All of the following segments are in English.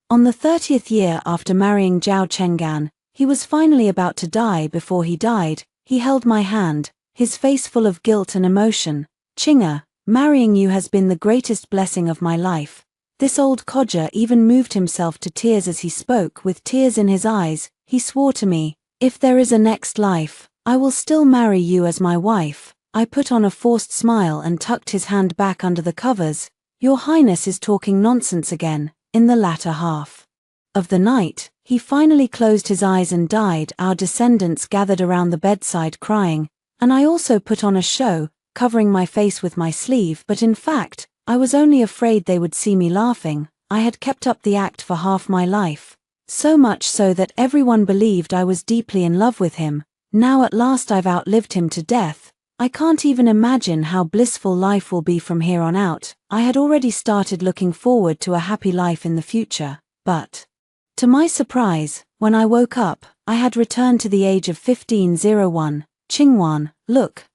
On the 30th year after marrying Zhao Cheng'an, he was finally about to die. Before he died, he held my hand, his face full of guilt and emotion. "Chinga, marrying you has been the greatest blessing of my life." This old codger even moved himself to tears as he spoke. With tears in his eyes, he swore to me, "If there is a next life, I will still marry you as my wife." I put on a forced smile and tucked his hand back under the covers. "Your Highness is talking nonsense again." In the latter half of the night, he finally closed his eyes and died. Our descendants gathered around the bedside crying, and I also put on a show, covering my face with my sleeve, but in fact, I was only afraid they would see me laughing. I had kept up the act for half my life, so much so that everyone believed I was deeply in love with him. Now at last I've outlived him to death. I can't even imagine how blissful life will be from here on out. I had already started looking forward to a happy life in the future, but to my surprise, when I woke up, I had returned to the age of 1501. "Qingwan, look,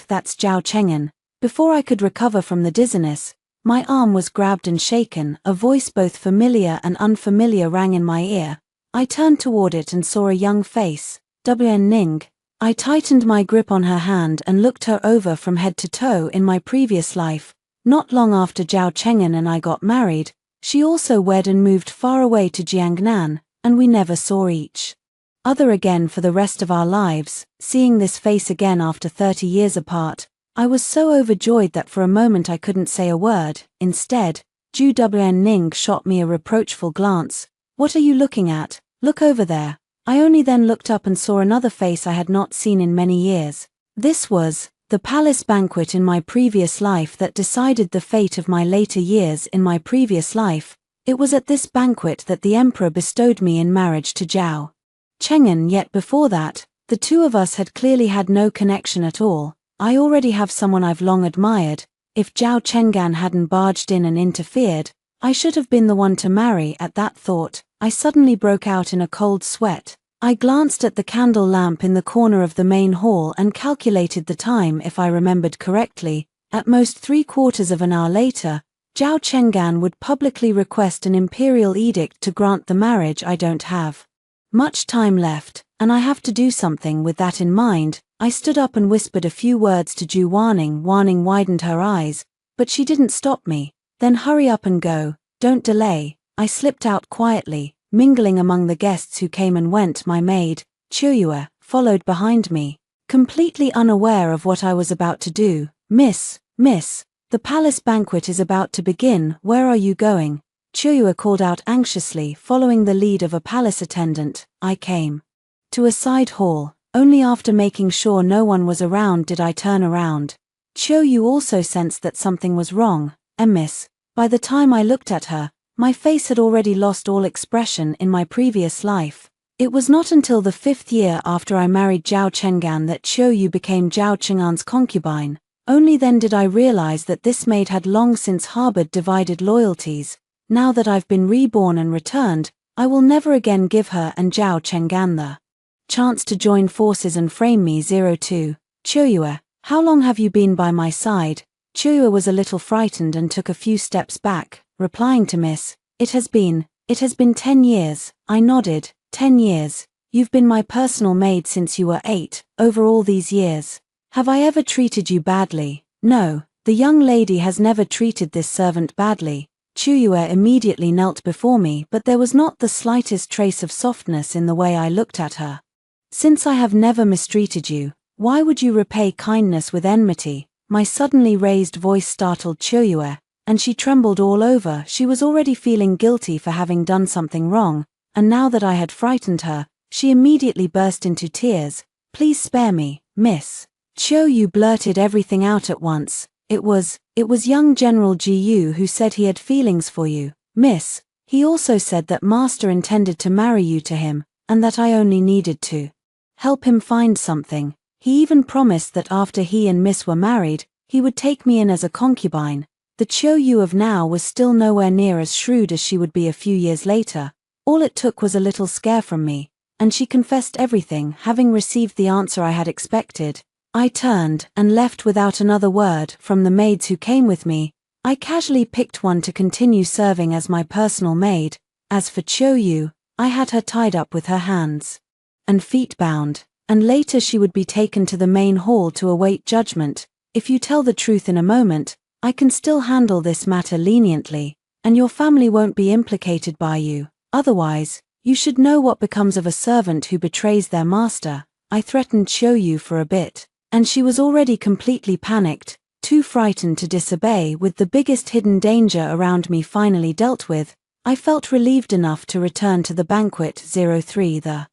that's Zhao Cheng'an." Before I could recover from the dizziness, my arm was grabbed and shaken. A voice both familiar and unfamiliar rang in my ear. I turned toward it and saw a young face. "WN Ning." I tightened my grip on her hand and looked her over from head to toe. In my previous life, not long after Zhao Cheng'an and I got married, she also wed and moved far away to Jiangnan, and we never saw each other again for the rest of our lives. Seeing this face again after 30 years apart, I was so overjoyed that for a moment I couldn't say a word. Instead, Zhu WN Ning shot me a reproachful glance. "What are you looking at? Look over there." I only then looked up and saw another face I had not seen in many years. This was the palace banquet in my previous life that decided the fate of my later years. In my previous life, it was at this banquet that the emperor bestowed me in marriage to Zhao Cheng'an. Yet before that, the two of us had clearly had no connection at all. I already have someone I've long admired. If Zhao Cheng'an hadn't barged in and interfered, I should have been the one to marry. At that thought, I suddenly broke out in a cold sweat. I glanced at the candle lamp in the corner of the main hall and calculated the time. If I remembered correctly, at most 3/4 of an hour later, Zhao Cheng'an would publicly request an imperial edict to grant the marriage. I don't have much time left, and I have to do something. With that in mind, I stood up and whispered a few words to Zhu Warning. Warning widened her eyes, but she didn't stop me. "Then hurry up and go, don't delay." I slipped out quietly, mingling among the guests who came and went. My maid, Chuyue, followed behind me, completely unaware of what I was about to do. Miss, the palace banquet is about to begin. Where are you going?" Chuyue called out anxiously. Following the lead of a palace attendant, I came to a side hall. Only after making sure no one was around did I turn around. Chuyue also sensed that something was wrong. "Miss." By the time I looked at her, my face had already lost all expression. In my previous life, it was not until the 5th year after I married Zhao Cheng'an that Chuyue became Zhao Cheng'an's concubine. Only then did I realize that this maid had long since harbored divided loyalties. Now that I've been reborn and returned, I will never again give her and Zhao Cheng'an the chance to join forces and frame me. 02. "Chuyue, how long have you been by my side?" Chuyue was a little frightened and took a few steps back, replying to Miss, It has been 10 years." I nodded. 10 years. "You've been my personal maid since you were 8, over all these years. Have I ever treated you badly?" "No, the young lady has never treated this servant badly." Chuyue immediately knelt before me, but there was not the slightest trace of softness in the way I looked at her. "Since I have never mistreated you, why would you repay kindness with enmity?" My suddenly raised voice startled Chuyue, and she trembled all over. She was already feeling guilty for having done something wrong, and now that I had frightened her, she immediately burst into tears. "Please spare me, miss." Chuyue blurted everything out at once. It was young General Jiyu who said he had feelings for you, miss. He also said that master intended to marry you to him, and that I only needed to help him find something. He even promised that after he and miss were married, he would take me in as a concubine. The Chuyue of now was still nowhere near as shrewd as she would be a few years later. All it took was a little scare from me, and she confessed everything. Having received the answer I had expected, I turned and left without another word. From the maids who came with me, I casually picked one to continue serving as my personal maid. As for Qiuyu, I had her tied up with her hands and feet bound, and later she would be taken to the main hall to await judgment. If you tell the truth in a moment, I can still handle this matter leniently, and your family won't be implicated by you. Otherwise, you should know what becomes of a servant who betrays their master. I threatened Qiuyu for a bit, and she was already completely panicked, too frightened to disobey. With the biggest hidden danger around me finally dealt with, I felt relieved enough to return to the banquet. 03 The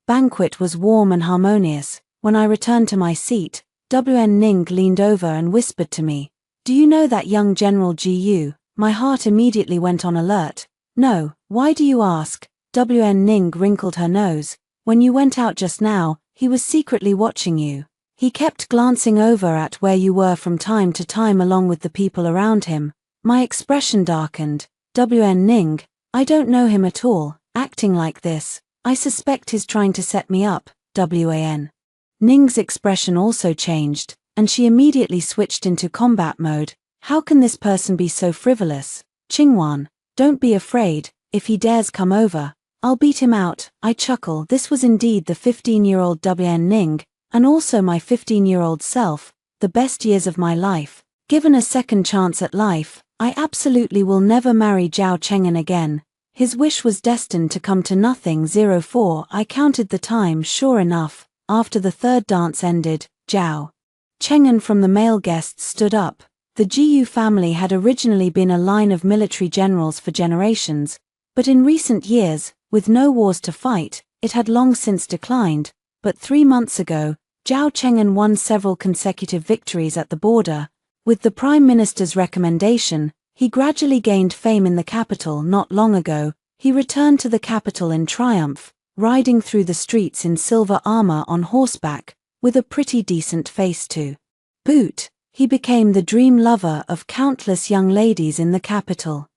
banquet was warm and harmonious. When I returned to my seat, WN Ning leaned over and whispered to me, "Do you know that young General Gu?" My heart immediately went on alert. "No, why do you ask?" WN Ning wrinkled her nose. "When you went out just now, he was secretly watching you. He kept glancing over at where you were from time to time along with the people around him." My expression darkened. WN Ning, I don't know him at all, acting like this. I suspect he's trying to set me up. WAN. Ning's expression also changed, and she immediately switched into combat mode. How can this person be so frivolous? Qingwan, don't be afraid. If he dares come over, I'll beat him out. I chuckle. This was indeed the 15-year-old WN Ning, and also my 15-year-old self, the best years of my life. Given a second chance at life, I absolutely will never marry Zhao Cheng'an again. His wish was destined to come to nothing. 04 I counted the time. Sure enough, after the third dance ended, Zhao Cheng'an from the male guests stood up. The Jiyu family had originally been a line of military generals for generations, but in recent years, with no wars to fight, it had long since declined. But 3 months ago, Zhao Cheng'an won several consecutive victories at the border. With the Prime Minister's recommendation, he gradually gained fame in the capital. Not long ago, he returned to the capital in triumph, riding through the streets in silver armor on horseback, with a pretty decent face to boot. He became the dream lover of countless young ladies in the capital.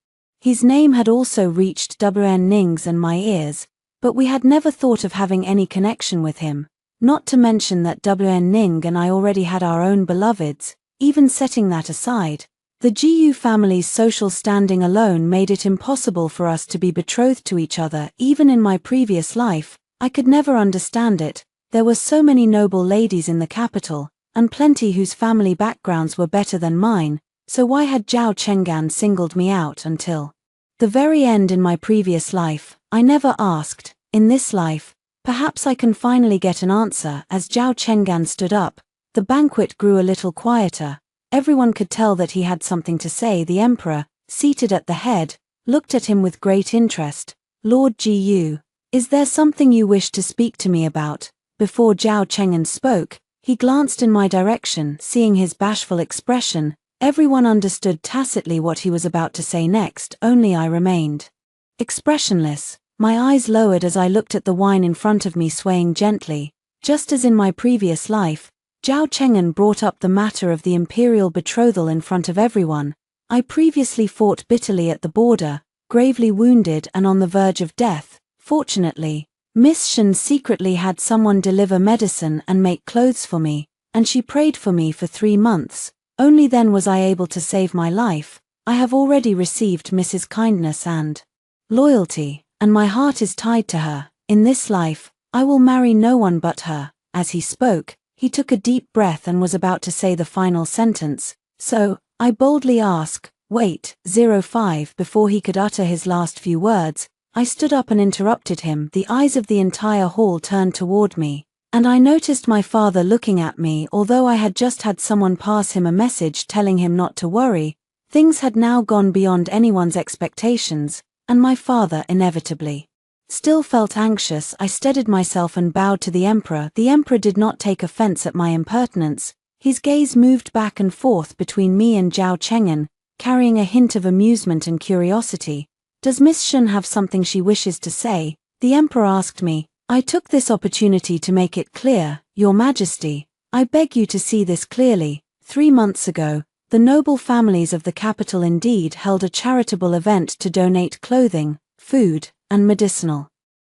His name had also reached WN Ning's and my ears, but we had never thought of having any connection with him, not to mention that WN Ning and I already had our own beloveds. Even setting that aside, the Jiyu family's social standing alone made it impossible for us to be betrothed to each other. Even in my previous life, I could never understand it. There were so many noble ladies in the capital, and plenty whose family backgrounds were better than mine, so why had Zhao Cheng'an singled me out until the very end? In my previous life, I never asked. In this life, perhaps I can finally get an answer. As Zhao Cheng'an stood up, the banquet grew a little quieter. Everyone could tell that he had something to say. The emperor, seated at the head, looked at him with great interest. "Lord Gu, is there something you wish to speak to me about?" Before Zhao Cheng'an spoke, he glanced in my direction. Seeing his bashful expression, everyone understood tacitly what he was about to say next. Only I remained expressionless. My eyes lowered as I looked at the wine in front of me swaying gently. Just as in my previous life, Zhao Cheng'an brought up the matter of the imperial betrothal in front of everyone. I previously fought bitterly at the border, gravely wounded and on the verge of death. Fortunately, Miss Shen secretly had someone deliver medicine and make clothes for me, and she prayed for me for 3 months. Only then was I able to save my life. I have already received Mrs. Kindness and loyalty, and my heart is tied to her. In this life, I will marry no one but her. As he spoke, he took a deep breath and was about to say the final sentence. "So, I boldly ask, wait." 05 Before he could utter his last few words, I stood up and interrupted him. The eyes of the entire hall turned toward me, and I noticed my father looking at me. Although I had just had someone pass him a message telling him not to worry, things had now gone beyond anyone's expectations, and my father inevitably still felt anxious. I steadied myself and bowed to the emperor. The emperor did not take offense at my impertinence. His gaze moved back and forth between me and Zhao Cheng'an, carrying a hint of amusement and curiosity. "Does Miss Shen have something she wishes to say?" the emperor asked me. I took this opportunity to make it clear. "Your Majesty, I beg you to see this clearly. 3 months ago, the noble families of the capital indeed held a charitable event to donate clothing, food, and medicinal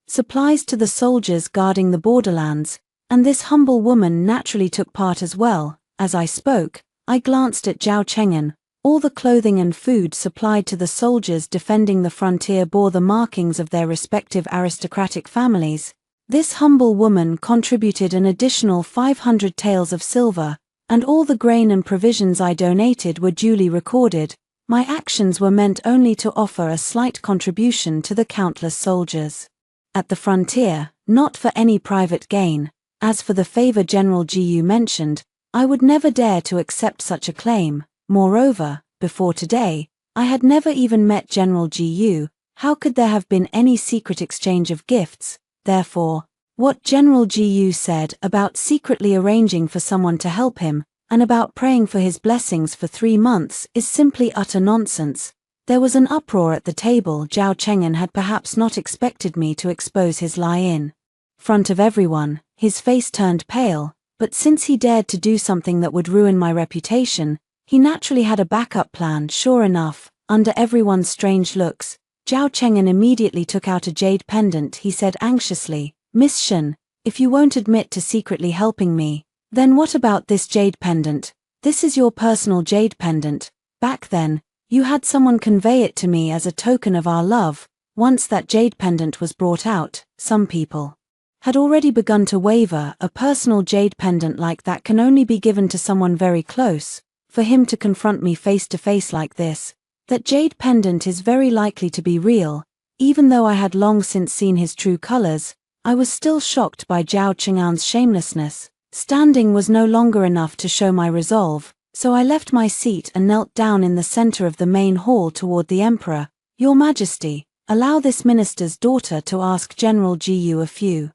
supplies to the soldiers guarding the borderlands, and this humble woman naturally took part as well." As I spoke, I glanced at Zhao Cheng'an. All the clothing and food supplied to the soldiers defending the frontier bore the markings of their respective aristocratic families. This humble woman contributed an additional 500 taels of silver, and all the grain and provisions I donated were duly recorded. My actions were meant only to offer a slight contribution to the countless soldiers at the frontier, not for any private gain. As for the favor General Gu mentioned, I would never dare to accept such a claim. Moreover, before today, I had never even met General Gu. How could there have been any secret exchange of gifts? Therefore, what General Gu said about secretly arranging for someone to help him, and about praying for his blessings for 3 months is simply utter nonsense. There was an uproar at the table. Zhao Cheng'an had perhaps not expected me to expose his lie in front of everyone. His face turned pale, but since he dared to do something that would ruin my reputation, he naturally had a backup plan. Sure enough, under everyone's strange looks, Zhao Cheng'an immediately took out a jade pendant. He said anxiously, "Miss Shen, if you won't admit to secretly helping me, then what about this jade pendant? This is your personal jade pendant. Back then, you had someone convey it to me as a token of our love." Once that jade pendant was brought out, some people had already begun to waver. A personal jade pendant like that can only be given to someone very close. For him to confront me face to face like this, that jade pendant is very likely to be real. Even though I had long since seen his true colors, I was still shocked by Zhao Cheng'an's shamelessness. Standing was no longer enough to show my resolve, so I left my seat and knelt down in the center of the main hall toward the emperor. "Your Majesty, allow this minister's daughter to ask General Gu a few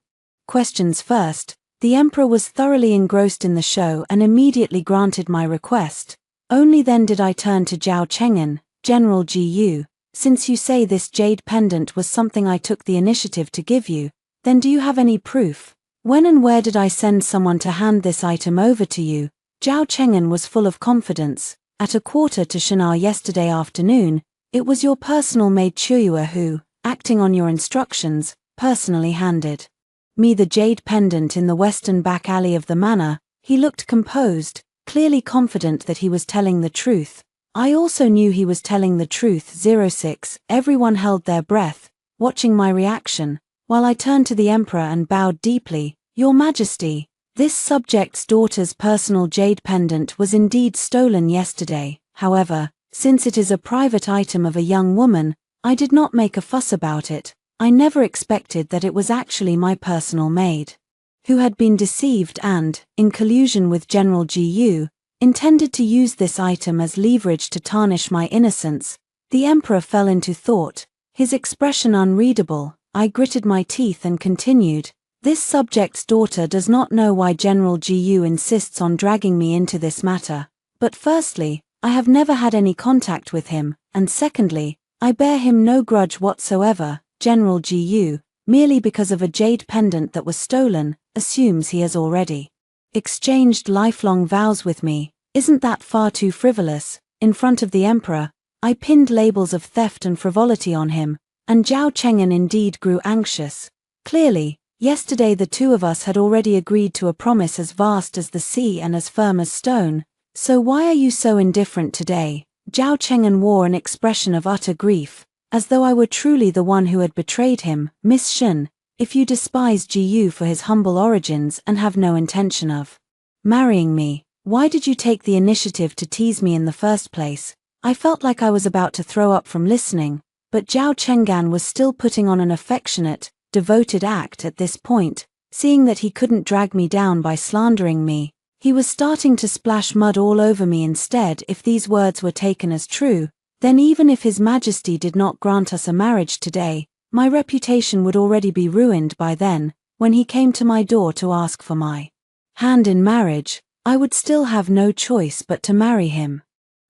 questions first." The emperor was thoroughly engrossed in the show and immediately granted my request. Only then did I turn to Zhao Cheng'an. "General Gu, since you say this jade pendant was something I took the initiative to give you, then do you have any proof? When and where did I send someone to hand this item over to you?" Zhao Cheng'an was full of confidence. "At 1:15 yesterday afternoon, it was your personal maid Chuyue who, acting on your instructions, personally handed me the jade pendant in the western back alley of the manor." He looked composed, clearly confident that he was telling the truth. I also knew he was telling the truth. 06. Everyone held their breath, watching my reaction, while I turned to the emperor and bowed deeply. "Your Majesty, this subject's daughter's personal jade pendant was indeed stolen yesterday. However, since it is a private item of a young woman, I did not make a fuss about it. I never expected that it was actually my personal maid, who had been deceived and, in collusion with General Gu, intended to use this item as leverage to tarnish my innocence." The emperor fell into thought, his expression unreadable. I gritted my teeth and continued, "This subject's daughter does not know why General Gu insists on dragging me into this matter. But firstly, I have never had any contact with him, and secondly, I bear him no grudge whatsoever. General Gu, merely because of a jade pendant that was stolen, assumes he has already exchanged lifelong vows with me. Isn't that far too frivolous?" In front of the emperor, I pinned labels of theft and frivolity on him, and Zhao Cheng'an indeed grew anxious. Clearly, yesterday the two of us had already agreed to a promise as vast as the sea and as firm as stone. "So why are you so indifferent today?" Zhao Cheng'an wore an expression of utter grief, as though I were truly the one who had betrayed him. "Miss Shen, if you despise Gu for his humble origins and have no intention of marrying me, why did you take the initiative to tease me in the first place?" I felt like I was about to throw up from listening, but Zhao Cheng'an was still putting on an affectionate, devoted act at this point. Seeing that he couldn't drag me down by slandering me, he was starting to splash mud all over me instead. If these words were taken as true, then even if His Majesty did not grant us a marriage today, my reputation would already be ruined by then. When he came to my door to ask for my hand in marriage, I would still have no choice but to marry him.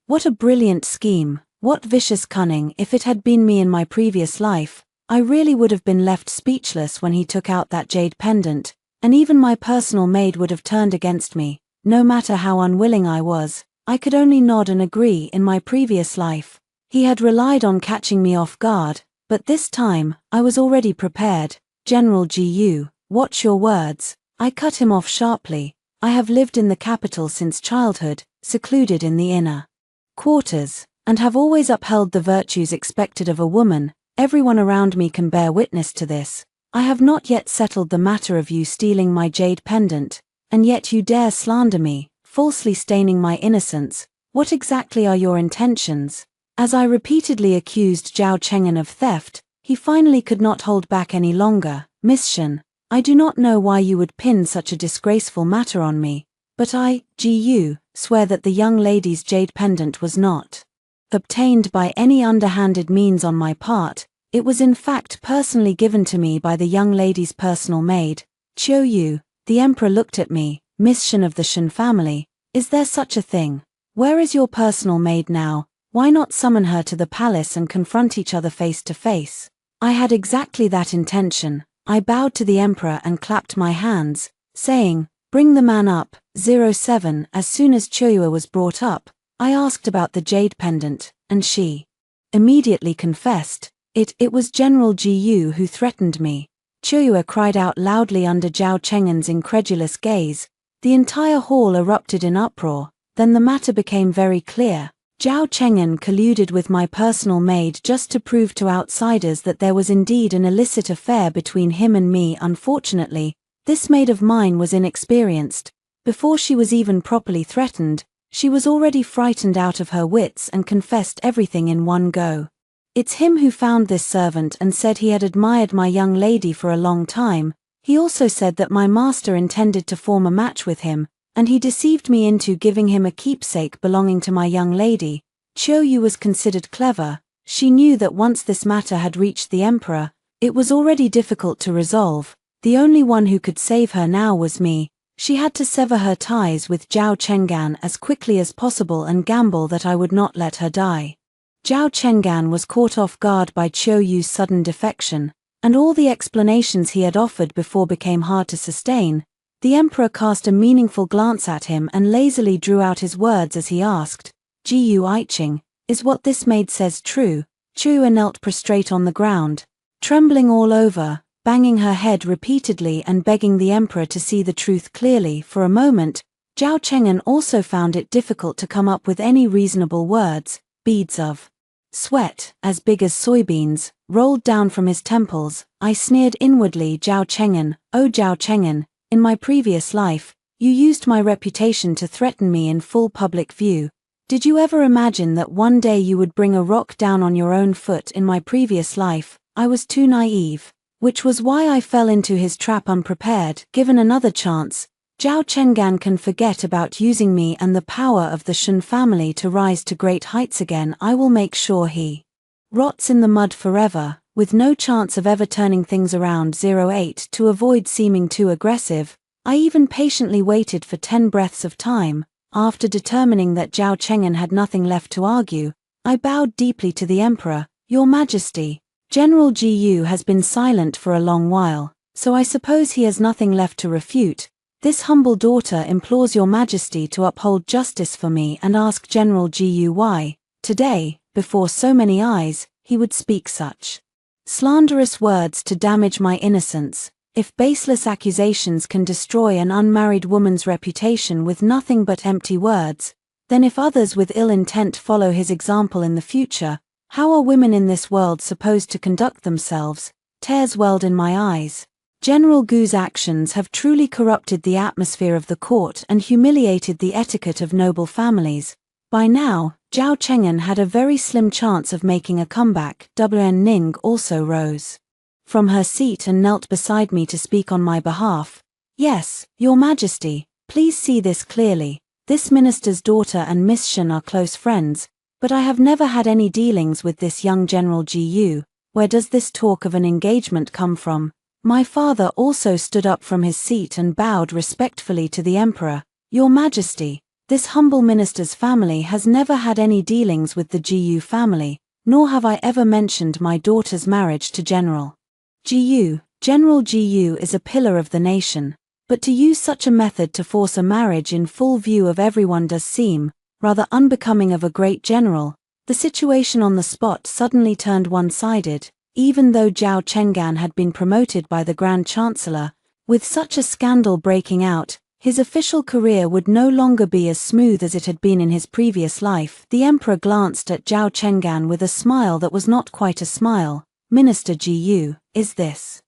What a brilliant scheme, what vicious cunning! If it had been me in my previous life, I really would have been left speechless when he took out that jade pendant, and even my personal maid would have turned against me. No matter how unwilling I was, I could only nod and agree. In my previous life, he had relied on catching me off guard, but this time, I was already prepared. "General Gu, watch your words." I cut him off sharply. "I have lived in the capital since childhood, secluded in the inner quarters, and have always upheld the virtues expected of a woman. Everyone around me can bear witness to this. I have not yet settled the matter of you stealing my jade pendant, and yet you dare slander me, falsely staining my innocence. What exactly are your intentions? As I repeatedly accused Zhao Cheng'an of theft, he finally could not hold back any longer. Miss Shen, I do not know why you would pin such a disgraceful matter on me, but I, Gu, swear that the young lady's jade pendant was not obtained by any underhanded means on my part. It was in fact personally given to me by the young lady's personal maid, Qiu Yu. The emperor looked at me. Miss Shen of the Shen family, is there such a thing? Where is your personal maid now? Why not summon her to the palace and confront each other face to face? I had exactly that intention. I bowed to the emperor and clapped my hands, saying, bring the man up. 07 As soon as Qiu was brought up, I asked about the jade pendant, and she immediately confessed. It was General Gu who threatened me. Qiu cried out loudly under Zhao Cheng'an's incredulous gaze. The entire hall erupted in uproar. Then the matter became very clear. Zhao Cheng'an colluded with my personal maid just to prove to outsiders that there was indeed an illicit affair between him and me. Unfortunately, this maid of mine was inexperienced. Before she was even properly threatened, she was already frightened out of her wits and confessed everything in one go. It's him who found this servant and said he had admired my young lady for a long time. He also said that my master intended to form a match with him, and he deceived me into giving him a keepsake belonging to my young lady. Qiu Yu was considered clever. She knew that once this matter had reached the emperor, it was already difficult to resolve. The only one who could save her now was me. She had to sever her ties with Zhao Cheng'an as quickly as possible and gamble that I would not let her die. Zhao Cheng'an was caught off guard by Qiu Yu's sudden defection, and all the explanations he had offered before became hard to sustain. The emperor cast a meaningful glance at him and lazily drew out his words as he asked, Gu Aiqing, is what this maid says true? Qiu knelt prostrate on the ground, trembling all over, banging her head repeatedly and begging the emperor to see the truth clearly. For a moment, Zhao Cheng'an also found it difficult to come up with any reasonable words. Beads of sweat, as big as soybeans, rolled down from his temples. I sneered inwardly. Zhao Cheng'an, oh Zhao Cheng'an, in my previous life, you used my reputation to threaten me in full public view. Did you ever imagine that one day you would bring a rock down on your own foot? In my previous life, I was too naive, which was why I fell into his trap unprepared. Given another chance, Zhao Cheng'an can forget about using me and the power of the Shen family to rise to great heights again. I will make sure he rots in the mud forever, with no chance of ever turning things around. 08 To avoid seeming too aggressive, I even patiently waited for 10 breaths of time. After determining that Zhao Cheng'an had nothing left to argue, I bowed deeply to the emperor. Your Majesty, General Gu has been silent for a long while, so I suppose he has nothing left to refute. This humble daughter implores your Majesty to uphold justice for me and ask General Gu why, today, before so many eyes, he would speak such slanderous words to damage my innocence. If baseless accusations can destroy an unmarried woman's reputation with nothing but empty words, then if others with ill intent follow his example in the future, how are women in this world supposed to conduct themselves? Tears welled in my eyes. General Gu's actions have truly corrupted the atmosphere of the court and humiliated the etiquette of noble families. By now, Zhao Cheng'an had a very slim chance of making a comeback. Wn Ning also rose from her seat and knelt beside me to speak on my behalf. Yes, Your Majesty, please see this clearly. This minister's daughter and Miss Shen are close friends, but I have never had any dealings with this young General Gu. Where does this talk of an engagement come from? My father also stood up from his seat and bowed respectfully to the emperor. Your Majesty, this humble minister's family has never had any dealings with the Gu family, nor have I ever mentioned my daughter's marriage to General Gu. General Gu is a pillar of the nation, but to use such a method to force a marriage in full view of everyone does seem rather unbecoming of a great general. The situation on the spot suddenly turned one-sided. Even though Zhao Cheng'an had been promoted by the Grand Chancellor, with such a scandal breaking out, His official career would no longer be as smooth as it had been in his previous life. The emperor glanced at Zhao Cheng'an with a smile that was not quite a smile. Minister Ji, is this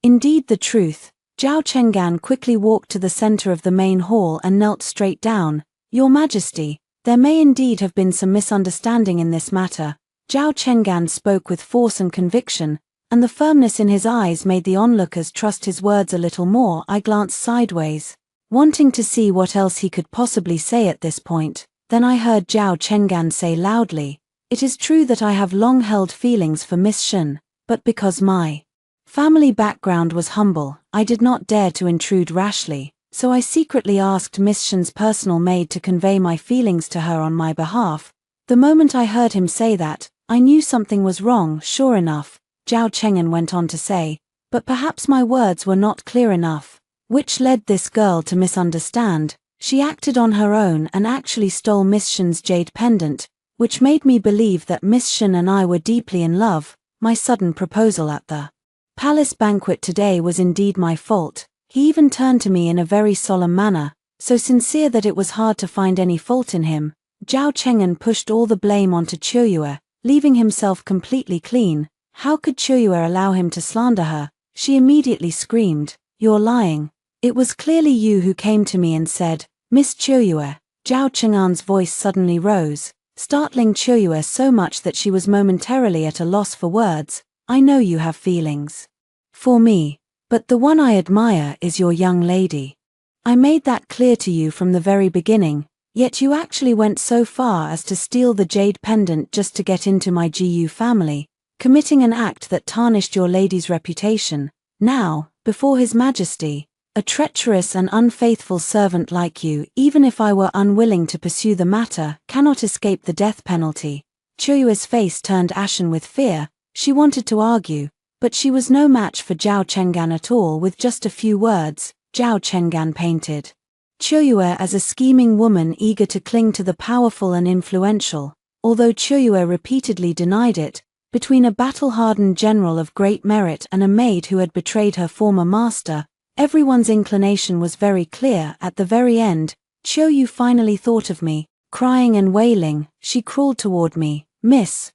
indeed the truth? Zhao Cheng'an quickly walked to the center of the main hall and knelt straight down. Your Majesty, there may indeed have been some misunderstanding in this matter. Zhao Cheng'an spoke with force and conviction, and the firmness in his eyes made the onlookers trust his words a little more. I glanced sideways, wanting to see what else he could possibly say at this point. Then I heard Zhao Cheng'an say loudly, "It is true that I have long held feelings for Miss Shen, but because my family background was humble, I did not dare to intrude rashly, so I secretly asked Miss Shen's personal maid to convey my feelings to her on my behalf." The moment I heard him say that, I knew something was wrong. Sure enough, Zhao Cheng'an went on to say, "But perhaps my words were not clear enough, which led this girl to misunderstand. She acted on her own and actually stole Miss Shen's jade pendant, which made me believe that Miss Shen and I were deeply in love. My sudden proposal at the palace banquet today was indeed my fault." He even turned to me in a very solemn manner, so sincere that it was hard to find any fault in him. Zhao Cheng'an pushed all the blame onto Qiuyue, leaving himself completely clean. How could Qiuyue allow him to slander her? She immediately screamed, "You're lying. It was clearly you who came to me and said, Miss Qiuyue." Zhao Cheng'an's voice suddenly rose, startling Qiuyue so much that she was momentarily at a loss for words. "I know you have feelings for me, but the one I admire is your young lady. I made that clear to you from the very beginning, yet you actually went so far as to steal the jade pendant just to get into my GU family, committing an act that tarnished your lady's reputation. Now, before His Majesty, a treacherous and unfaithful servant like you, even if I were unwilling to pursue the matter, cannot escape the death penalty." Qiuyue's face turned ashen with fear. She wanted to argue, but she was no match for Zhao Cheng'an at all. With just a few words, Zhao Cheng'an painted Qiuyue as a scheming woman eager to cling to the powerful and influential. Although Qiuyue repeatedly denied it, between a battle-hardened general of great merit and a maid who had betrayed her former master, everyone's inclination was very clear. At the very end, Qiuyue finally thought of me. Crying and wailing, she crawled toward me. Miss,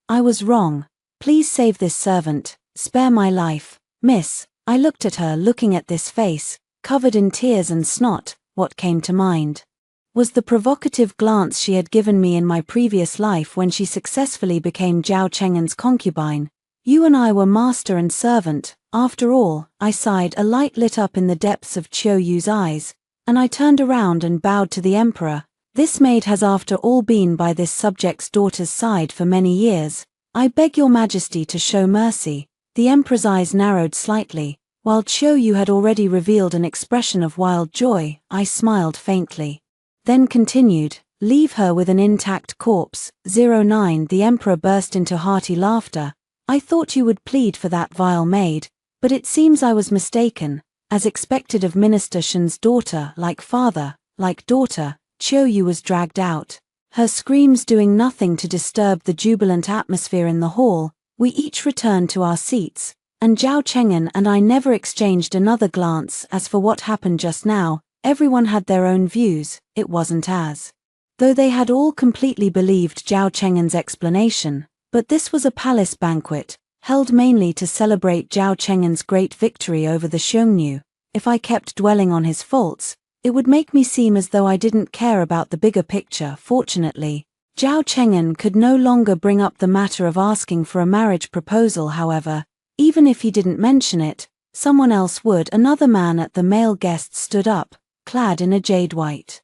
I was wrong. Please save this servant, spare my life, miss." I looked at her, looking at this face, covered in tears and snot. What came to mind was the provocative glance she had given me in my previous life when she successfully became Zhao Cheng'an's concubine. You and I were master and servant, after all. I sighed. A light lit up in the depths of Qiuyue's eyes, and I turned around and bowed to the emperor. This maid has after all been by this subject's daughter's side for many years. I beg your majesty to show mercy. The emperor's eyes narrowed slightly. While Qiuyue had already revealed an expression of wild joy, I smiled faintly. Then continued, "Leave her with an intact corpse." 09 The emperor burst into hearty laughter. "I thought you would plead for that vile maid, but it seems I was mistaken. As expected of Minister Shen's daughter, like father, like daughter." Qiuyue was dragged out, her screams doing nothing to disturb the jubilant atmosphere in the hall. We each returned to our seats, and Zhao Cheng'an and I never exchanged another glance. As for what happened just now, everyone had their own views. It wasn't as though they had all completely believed Zhao Cheng'an's explanation, but this was a palace banquet, held mainly to celebrate Zhao Cheng'an's great victory over the Xiongnu. If I kept dwelling on his faults, it would make me seem as though I didn't care about the bigger picture. Fortunately, Zhao Cheng'an could no longer bring up the matter of asking for a marriage proposal. However, even if he didn't mention it, someone else would. Another man at the male guests stood up, clad in a jade white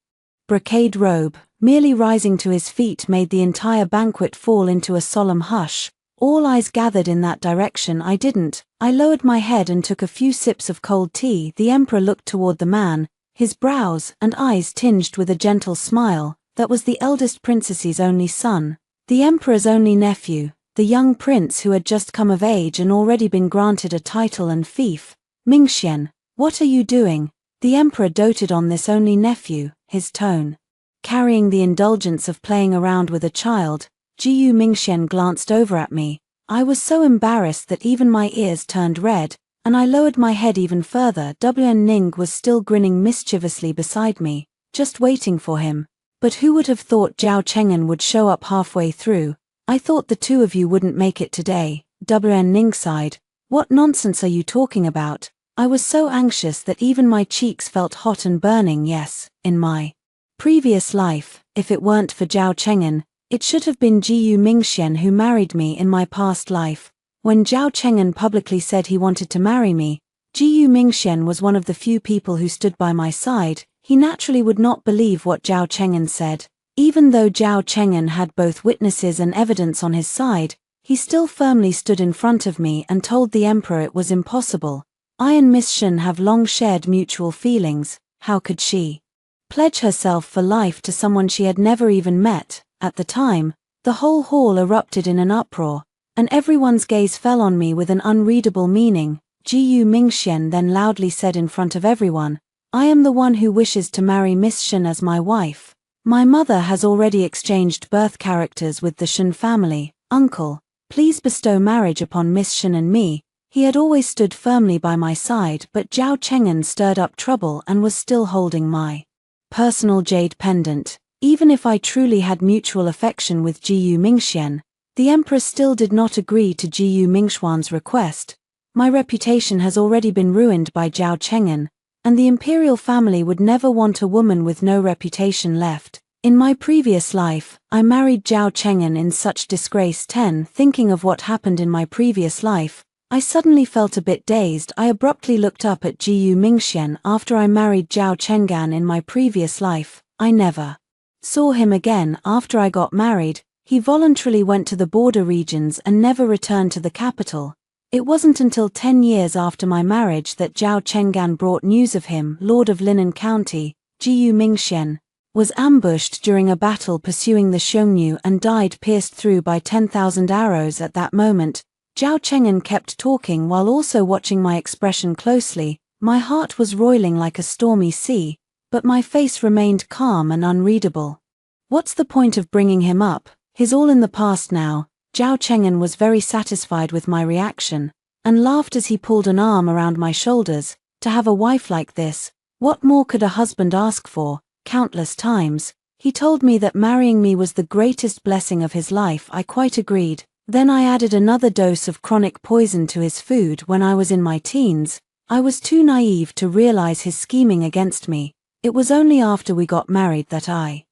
brocade robe. Merely rising to his feet made the entire banquet fall into a solemn hush. All eyes gathered in that direction. I didn't. I lowered my head and took a few sips of cold tea. The emperor looked toward the man, his brows and eyes tinged with a gentle smile. That was the eldest princess's only son, the emperor's only nephew, the young prince who had just come of age and already been granted a title and fief. "Mingxian, what are you doing?" The emperor doted on this only nephew, his tone carrying the indulgence of playing around with a child. Gu Mingxian glanced over at me. I was so embarrassed that even my ears turned red, and I lowered my head even further. Wn Ning was still grinning mischievously beside me, just waiting for him. But who would have thought Zhao Cheng'an would show up halfway through? I thought the two of you wouldn't make it today. Wn Ning sighed. What nonsense are you talking about? I was so anxious that even my cheeks felt hot and burning. Yes, in my previous life, if it weren't for Zhao Cheng'an, it should have been Jiyu Mingxian who married me in my past life. When Zhao Cheng'an publicly said he wanted to marry me, Jiyu Mingxian was one of the few people who stood by my side. He naturally would not believe what Zhao Cheng'an said. Even though Zhao Cheng'an had both witnesses and evidence on his side, he still firmly stood in front of me and told the emperor it was impossible. I and Miss Shen have long shared mutual feelings. How could she pledge herself for life to someone she had never even met? At the time, the whole hall erupted in an uproar, and everyone's gaze fell on me with an unreadable meaning. Jiyu Mingxian then loudly said in front of everyone, I am the one who wishes to marry Miss Shen as my wife. My mother has already exchanged birth characters with the Shen family. Uncle, please bestow marriage upon Miss Shen and me. He had always stood firmly by my side, but Zhao Cheng'an stirred up trouble and was still holding my personal jade pendant. Even if I truly had mutual affection with Jiyu Mingxian, the emperor still did not agree to Jiyu Mingxuan's request. My reputation has already been ruined by Zhao Cheng'an, and the imperial family would never want a woman with no reputation left. In my previous life, I married Zhao Cheng'an in such disgrace. Thinking of what happened in my previous life, I suddenly felt a bit dazed. I abruptly looked up at Jiyu Mingxian. After I married Zhao Cheng'an in my previous life, I never saw him again. After I got married, he voluntarily went to the border regions and never returned to the capital. It wasn't until 10 years after my marriage that Zhao Cheng'an brought news of him. Lord of Linan County, Jiyu Mingxian, was ambushed during a battle pursuing the Xiongnu and died pierced through by 10,000 arrows. At that moment, Zhao Cheng'an kept talking while also watching my expression closely. My heart was roiling like a stormy sea, but my face remained calm and unreadable. What's the point of bringing him up? He's all in the past now. Zhao Cheng'an was very satisfied with my reaction, and laughed as he pulled an arm around my shoulders. To have a wife like this, what more could a husband ask for? Countless times, he told me that marrying me was the greatest blessing of his life. I quite agreed. Then I added another dose of chronic poison to his food. When I was in my teens, I was too naive to realize his scheming against me. It was only after we got married that I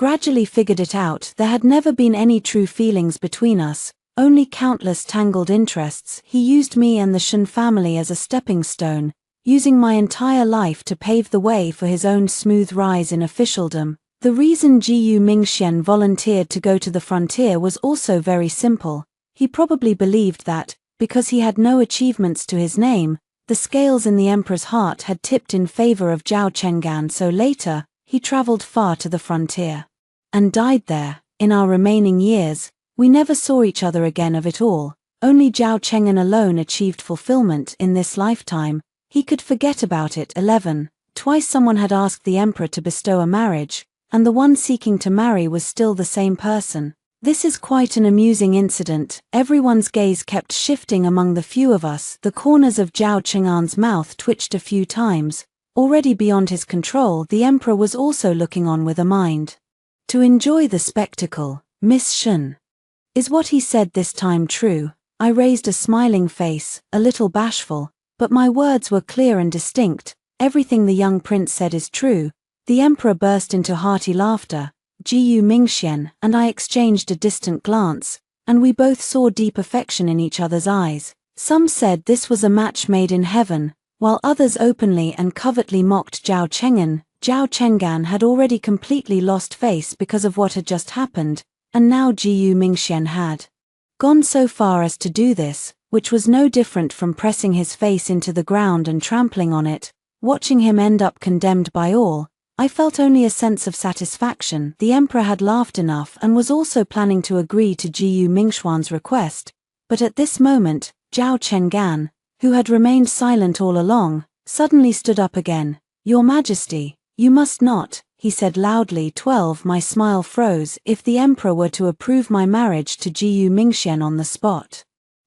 gradually figured it out. There had never been any true feelings between us, only countless tangled interests. He used me and the Shen family as a stepping stone, using my entire life to pave the way for his own smooth rise in officialdom. The reason Jiyu Mingxian volunteered to go to the frontier was also very simple. He probably believed that, because he had no achievements to his name, the scales in the emperor's heart had tipped in favor of Zhao Cheng'an. So later, he traveled far to the frontier and died there. In our remaining years, we never saw each other again. Of it all, only Zhao Cheng'an alone achieved fulfillment in this lifetime. He could forget about it. 11. Twice someone had asked the emperor to bestow a marriage, and the one seeking to marry was still the same person. This is quite an amusing incident. Everyone's gaze kept shifting among the few of us. The corners of Zhao Cheng'an's mouth twitched a few times. Already beyond his control, the emperor was also looking on with a mind to enjoy the spectacle. Miss Shen, is what he said this time true? I raised a smiling face, a little bashful, but my words were clear and distinct. Everything the young prince said is true. The emperor burst into hearty laughter. Jiyu Mingxian and I exchanged a distant glance, and we both saw deep affection in each other's eyes. Some said this was a match made in heaven, while others openly and covertly mocked Zhao Cheng'an. Zhao Cheng'an had already completely lost face because of what had just happened, and now Jiyu Mingxian had gone so far as to do this, which was no different from pressing his face into the ground and trampling on it. Watching him end up condemned by all, I felt only a sense of satisfaction. The emperor had laughed enough and was also planning to agree to Jiyu Mingxuan's request, but at this moment, Zhao Cheng'an, who had remained silent all along, suddenly stood up again. Your Majesty, you must not, he said loudly. 12. My smile froze. If the emperor were to approve my marriage to Jiyu Mingxian on the spot,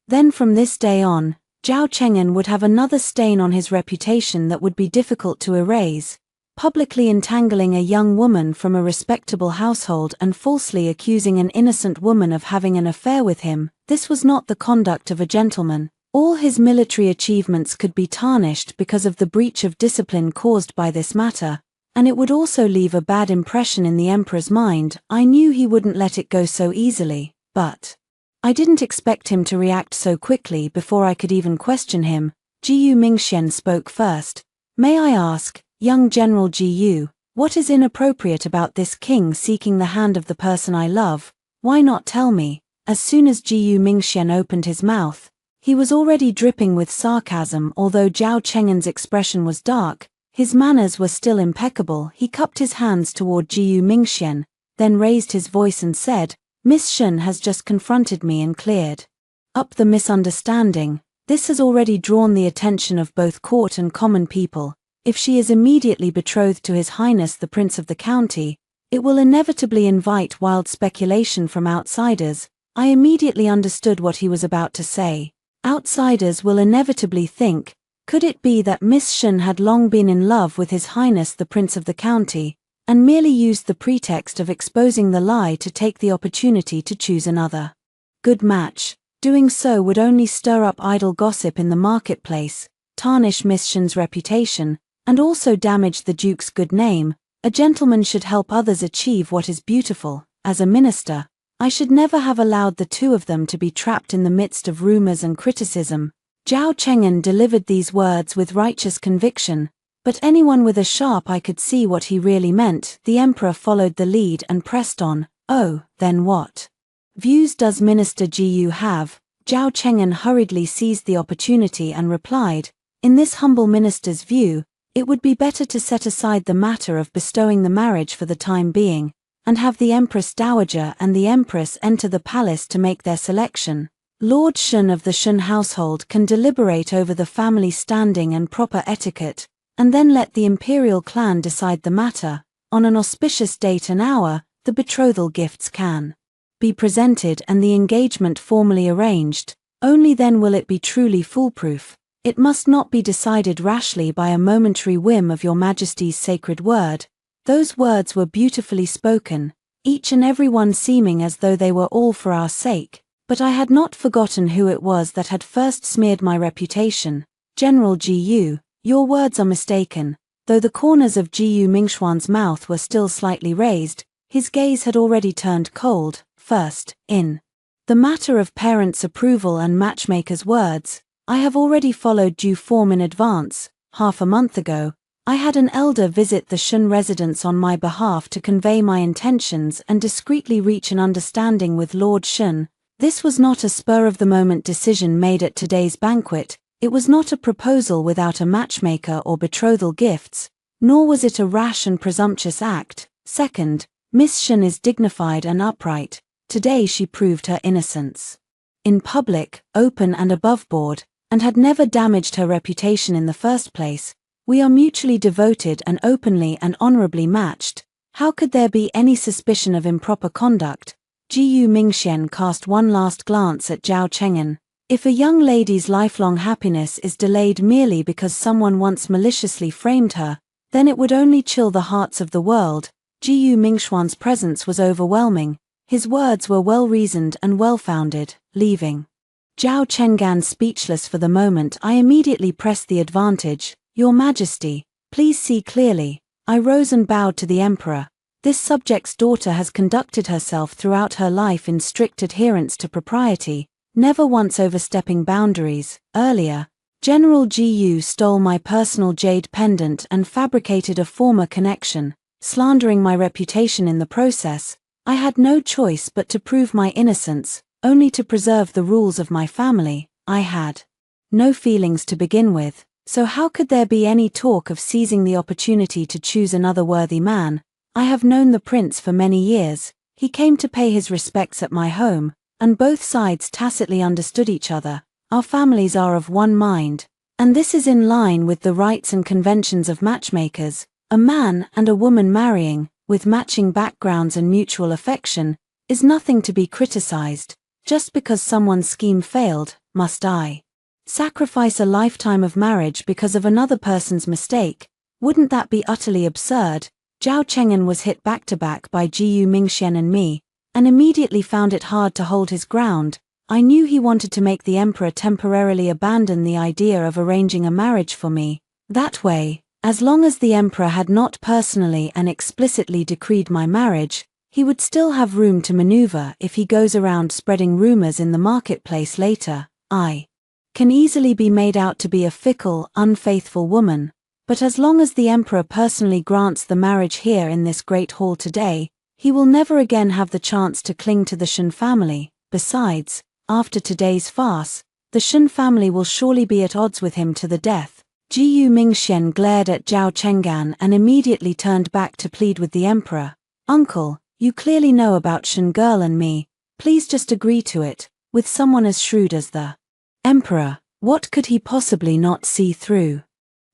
then from this day on, Zhao Cheng'an would have another stain on his reputation that would be difficult to erase. Publicly entangling a young woman from a respectable household and falsely accusing an innocent woman of having an affair with him, this was not the conduct of a gentleman. All his military achievements could be tarnished because of the breach of discipline caused by this matter, and it would also leave a bad impression in the emperor's mind. I knew he wouldn't let it go so easily, but I didn't expect him to react so quickly before I could even question him. Jiyu Mingxian spoke first. May I ask, young General Jiyu, what is inappropriate about this king seeking the hand of the person I love? Why not tell me? As soon as Jiyu Mingxian opened his mouth, he was already dripping with sarcasm. Although Zhao Cheng'an's expression was dark, his manners were still impeccable. He cupped his hands toward Jiyu Mingxian, then raised his voice and said, Miss Shen has just confronted me and cleared up the misunderstanding. This has already drawn the attention of both court and common people. If she is immediately betrothed to His Highness the Prince of the County, it will inevitably invite wild speculation from outsiders. I immediately understood what he was about to say. Outsiders will inevitably think, could it be that Miss Shen had long been in love with His Highness the Prince of the County, and merely used the pretext of exposing the lie to take the opportunity to choose another good match? Doing so would only stir up idle gossip in the marketplace, tarnish Miss Shen's reputation, and also damage the Duke's good name. A gentleman should help others achieve what is beautiful. As a minister, I should never have allowed the two of them to be trapped in the midst of rumors and criticism. Zhao Cheng'an delivered these words with righteous conviction, but anyone with a sharp eye could see what he really meant. The emperor followed the lead and pressed on. Oh, then what views does Minister Jiyu have? Zhao Cheng'an hurriedly seized the opportunity and replied, in this humble minister's view, it would be better to set aside the matter of bestowing the marriage for the time being, and have the Empress Dowager and the Empress enter the palace to make their selection. Lord Shun of the Shun household can deliberate over the family standing and proper etiquette, and then let the imperial clan decide the matter. On an auspicious date and hour, the betrothal gifts can be presented and the engagement formally arranged. Only then will it be truly foolproof. It must not be decided rashly by a momentary whim of your Majesty's sacred word. Those words were beautifully spoken, each and every one seeming as though they were all for our sake, but I had not forgotten who it was that had first smeared my reputation. General Jiyu, your words are mistaken. Though the corners of Jiyu Mingxuan's mouth were still slightly raised, his gaze had already turned cold. First, in the matter of parents' approval and matchmakers' words, I have already followed due form in advance. Half a month ago, I had an elder visit the Shun residence on my behalf to convey my intentions and discreetly reach an understanding with Lord Shun. This was not a spur-of-the-moment decision made at today's banquet. It was not a proposal without a matchmaker or betrothal gifts, nor was it a rash and presumptuous act. Second, Miss Shun is dignified and upright. Today she proved her innocence in public, open and above board, and had never damaged her reputation in the first place. We are mutually devoted and openly and honorably matched. How could there be any suspicion of improper conduct? Jiyu Mingxian cast one last glance at Zhao Cheng'an. If a young lady's lifelong happiness is delayed merely because someone once maliciously framed her, then it would only chill the hearts of the world. Jiyu Mingxuan's presence was overwhelming. His words were well-reasoned and well-founded. Leaving Zhao Cheng'an speechless for the moment, I immediately pressed the advantage. Your Majesty, please see clearly. I rose and bowed to the Emperor. This subject's daughter has conducted herself throughout her life in strict adherence to propriety, never once overstepping boundaries. Earlier, General Jiyu stole my personal jade pendant and fabricated a former connection, slandering my reputation in the process. I had no choice but to prove my innocence, only to preserve the rules of my family. I had no feelings to begin with, so how could there be any talk of seizing the opportunity to choose another worthy man? I have known the prince for many years. He came to pay his respects at my home, and both sides tacitly understood each other. Our families are of one mind, and this is in line with the rights and conventions of matchmakers. A man and a woman marrying, with matching backgrounds and mutual affection, is nothing to be criticized. Just because someone's scheme failed, must I Sacrifice a lifetime of marriage because of another person's mistake? Wouldn't that be utterly absurd? Zhao Cheng'an was hit back-to-back by Jiyu Mingxian and me, and immediately found it hard to hold his ground. I knew he wanted to make the emperor temporarily abandon the idea of arranging a marriage for me. That way, as long as the emperor had not personally and explicitly decreed my marriage, he would still have room to maneuver if he goes around spreading rumors in the marketplace later. I can easily be made out to be a fickle, unfaithful woman, but as long as the emperor personally grants the marriage here in this great hall today, he will never again have the chance to cling to the Shen family. Besides, after today's farce, the Shen family will surely be at odds with him to the death. Jiyu Mingxian glared at Zhao Cheng'an and immediately turned back to plead with the emperor. Uncle, you clearly know about Shen girl and me, please just agree to it, with someone as shrewd as the emperor. What could he possibly not see through?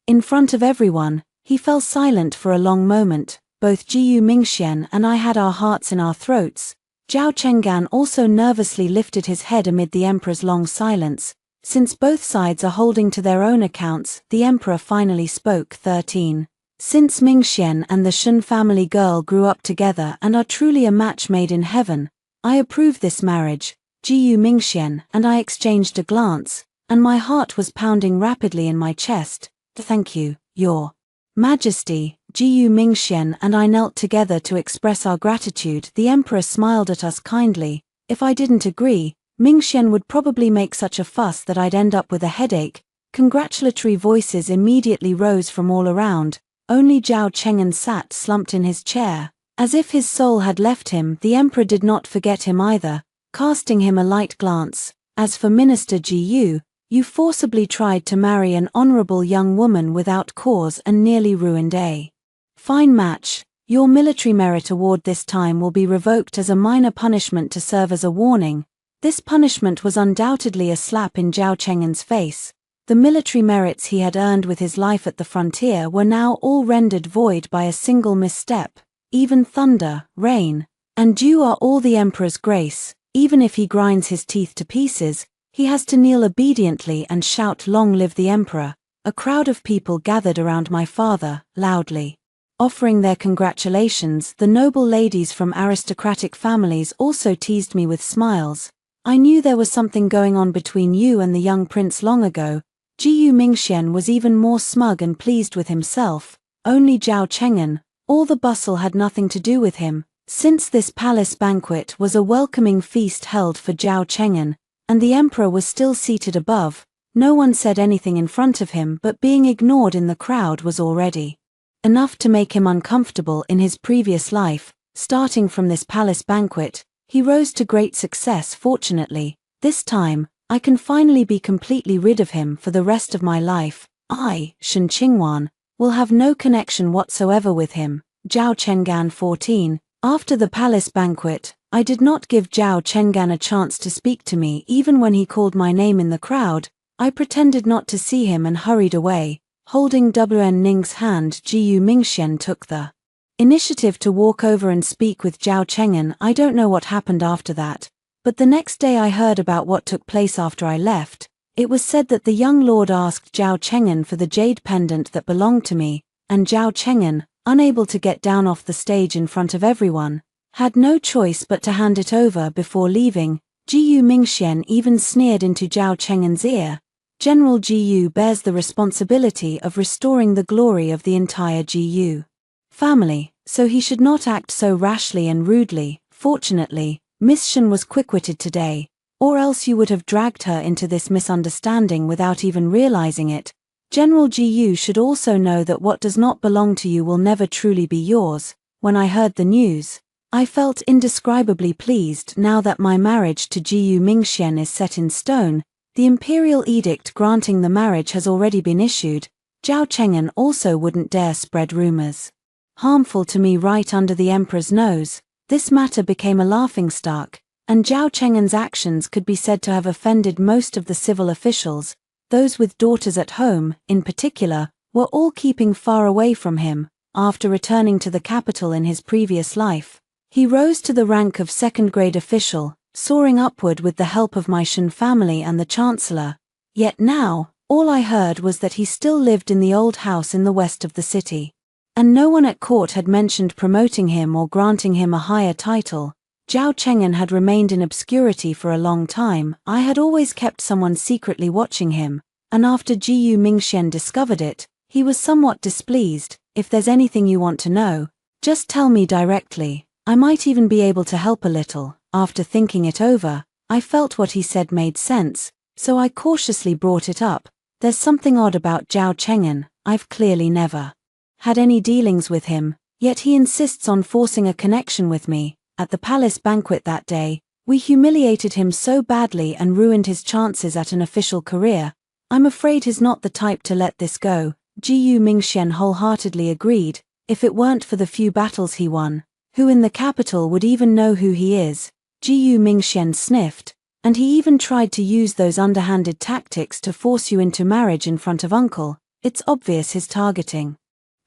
In front of everyone, he fell silent for a long moment. Both Jiyu Mingxian and I had our hearts in our throats. Zhao Cheng'an also nervously lifted his head amid the emperor's long silence. Since both sides are holding to their own accounts, the emperor finally spoke. 13. Since Mingxian and the Shen family girl grew up together and are truly a match made in heaven, I approve this marriage. Jiyu Mingxian and I exchanged a glance, and my heart was pounding rapidly in my chest. Thank you, Your Majesty. Jiyu Mingxian and I knelt together to express our gratitude. The emperor smiled at us kindly. If I didn't agree, Mingxian would probably make such a fuss that I'd end up with a headache. Congratulatory voices immediately rose from all around. Only Zhao Cheng'an sat slumped in his chair. As if his soul had left him, the emperor did not forget him either, casting him a light glance. As for Minister Jiyu, you forcibly tried to marry an honorable young woman without cause and nearly ruined a fine match. Your military merit award this time will be revoked as a minor punishment to serve as a warning. This punishment was undoubtedly a slap in Zhao Cheng'an's face. The military merits he had earned with his life at the frontier were now all rendered void by a single misstep. Even thunder, rain, and dew are all the emperor's grace. Even if he grinds his teeth to pieces, he has to kneel obediently and shout, "Long live the emperor." A crowd of people gathered around my father, loudly offering their congratulations. The noble ladies from aristocratic families also teased me with smiles. I knew there was something going on between you and the young prince long ago. Jiyu Mingxian was even more smug and pleased with himself. Only Zhao Cheng'an, all the bustle had nothing to do with him. Since this palace banquet was a welcoming feast held for Zhao Cheng'an, and the emperor was still seated above, no one said anything in front of him, but being ignored in the crowd was already enough to make him uncomfortable in his previous life. Starting from this palace banquet, he rose to great success. Fortunately, this time, I can finally be completely rid of him for the rest of my life. I, Shen Qingwan, will have no connection whatsoever with him. Zhao Cheng'an 14. After the palace banquet, I did not give Zhao Cheng'an a chance to speak to me. Even when he called my name in the crowd, I pretended not to see him and hurried away. Holding Wn Ning's hand, Jiyu Mingxian took the initiative to walk over and speak with Zhao Cheng'an. I don't know what happened after that, but the next day I heard about what took place after I left. It was said that the young lord asked Zhao Cheng'an for the jade pendant that belonged to me, and Zhao Cheng'an, unable to get down off the stage in front of everyone, had no choice but to hand it over before leaving. Jiyu Mingxian even sneered into Zhao Cheng'an's ear. General Jiyu bears the responsibility of restoring the glory of the entire Jiyu family, so he should not act so rashly and rudely. Fortunately, Miss Shen was quick-witted today, or else you would have dragged her into this misunderstanding without even realizing it. General Jiyu should also know that what does not belong to you will never truly be yours. When I heard the news, I felt indescribably pleased. Now that my marriage to Jiyu Mingxian is set in stone, the imperial edict granting the marriage has already been issued. Zhao Cheng'an also wouldn't dare spread rumors harmful to me right under the emperor's nose. This matter became a laughingstock, and Zhao Cheng'an's actions could be said to have offended most of the civil officials. Those with daughters at home, in particular, were all keeping far away from him. After returning to the capital in his previous life, he rose to the rank of second-grade official, soaring upward with the help of my Shen family and the chancellor. Yet now, all I heard was that he still lived in the old house in the west of the city. And no one at court had mentioned promoting him or granting him a higher title. Zhao Cheng'an had remained in obscurity for a long time. I had always kept someone secretly watching him, and after Jiyu Mingxian discovered it, he was somewhat displeased. If there's anything you want to know, just tell me directly. I might even be able to help a little. After thinking it over, I felt what he said made sense, so I cautiously brought it up. There's something odd about Zhao Cheng'an. I've clearly never had any dealings with him, yet he insists on forcing a connection with me. At the palace banquet that day, we humiliated him so badly and ruined his chances at an official career. I'm afraid he's not the type to let this go. Jiyu Mingxian wholeheartedly agreed. If it weren't for the few battles he won, who in the capital would even know who he is? Jiyu Mingxian sniffed. And he even tried to use those underhanded tactics to force you into marriage in front of uncle. It's obvious his targeting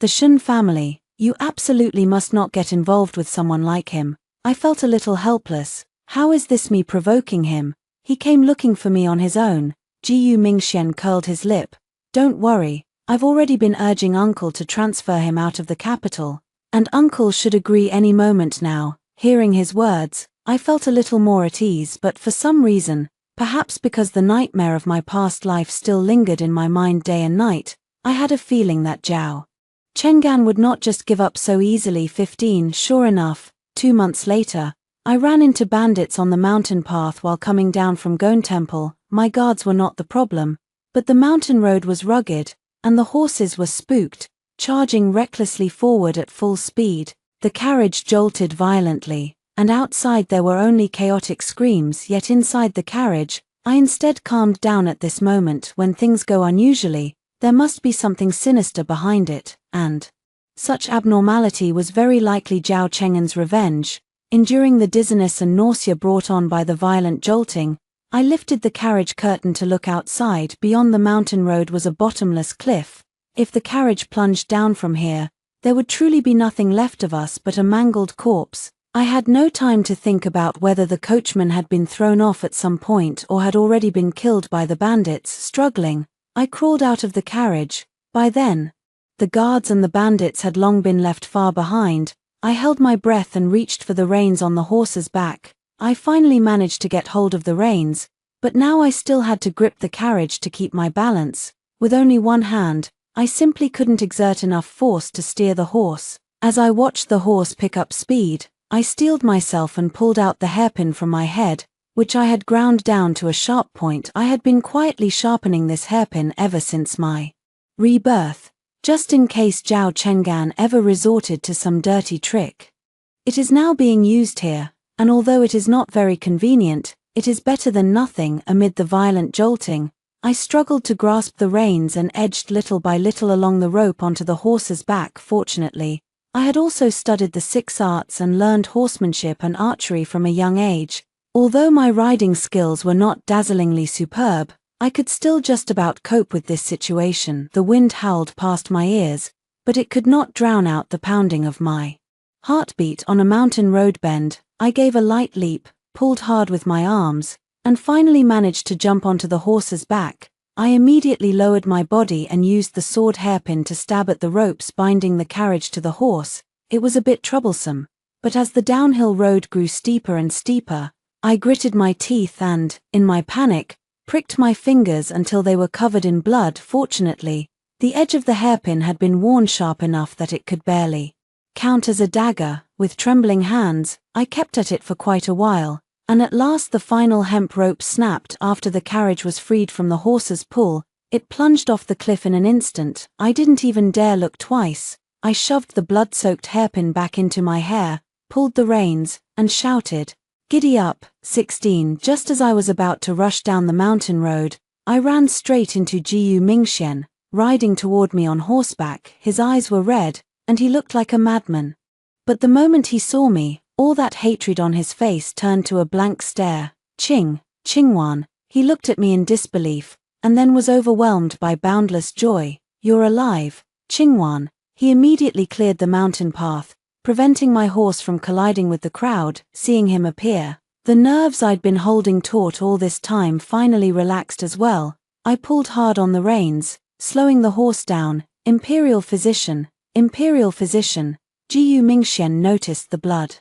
the Shun family. You absolutely must not get involved with someone like him. I felt a little helpless. How is this me provoking him? He came looking for me on his own. Jiyu Mingxian curled his lip. Don't worry, I've already been urging uncle to transfer him out of the capital, and uncle should agree any moment now. Hearing his words, I felt a little more at ease, but for some reason, perhaps because the nightmare of my past life still lingered in my mind day and night, I had a feeling that Zhao Cheng'an would not just give up so easily. 15 Sure enough, 2 months later, I ran into bandits on the mountain path while coming down from Gone Temple. My guards were not the problem, but the mountain road was rugged, and the horses were spooked, charging recklessly forward at full speed. The carriage jolted violently, and outside there were only chaotic screams. Yet inside the carriage, I instead calmed down. At this moment when things go unusually, there must be something sinister behind it, and such abnormality was very likely Zhao Cheng'an's revenge. Enduring the dizziness and nausea brought on by the violent jolting, I lifted the carriage curtain to look outside. Beyond the mountain road was a bottomless cliff. If the carriage plunged down from here, there would truly be nothing left of us but a mangled corpse. I had no time to think about whether the coachman had been thrown off at some point or had already been killed by the bandits. Struggling, I crawled out of the carriage. By then, the guards and the bandits had long been left far behind. I held my breath and reached for the reins on the horse's back. I finally managed to get hold of the reins, but now I still had to grip the carriage to keep my balance. With only one hand, I simply couldn't exert enough force to steer the horse. As I watched the horse pick up speed, I steeled myself and pulled out the hairpin from my head, which I had ground down to a sharp point. I had been quietly sharpening this hairpin ever since my rebirth, just in case Zhao Cheng'an ever resorted to some dirty trick. It is now being used here, and although it is not very convenient, it is better than nothing. Amid the violent jolting, I struggled to grasp the reins and edged little by little along the rope onto the horse's back. Fortunately, I had also studied the 6 arts and learned horsemanship and archery from a young age. Although my riding skills were not dazzlingly superb, I could still just about cope with this situation. The wind howled past my ears, but it could not drown out the pounding of my heartbeat. On a mountain road bend, I gave a light leap, pulled hard with my arms, and finally managed to jump onto the horse's back. I immediately lowered my body and used the sword hairpin to stab at the ropes binding the carriage to the horse. It was a bit troublesome, but as the downhill road grew steeper and steeper, I gritted my teeth and, in my panic, pricked my fingers until they were covered in blood. Fortunately, the edge of the hairpin had been worn sharp enough that it could barely count as a dagger. With trembling hands, I kept at it for quite a while, and at last the final hemp rope snapped. After the carriage was freed from the horse's pull, it plunged off the cliff in an instant. I didn't even dare look twice. I shoved the blood-soaked hairpin back into my hair, pulled the reins, and shouted, "Giddy up!" 16 Just as I was about to rush down the mountain road, I ran straight into Jiyu Mingxian, riding toward me on horseback. His eyes were red, and he looked like a madman. But the moment he saw me, all that hatred on his face turned to a blank stare. Qingwan, he looked at me in disbelief, and then was overwhelmed by boundless joy. "You're alive, Qingwan." He immediately cleared the mountain path, preventing my horse from colliding with the crowd. Seeing him appear, the nerves I'd been holding taut all this time finally relaxed as well. I pulled hard on the reins, slowing the horse down. Imperial physician, Imperial physician. Jiu Mingxian noticed the blood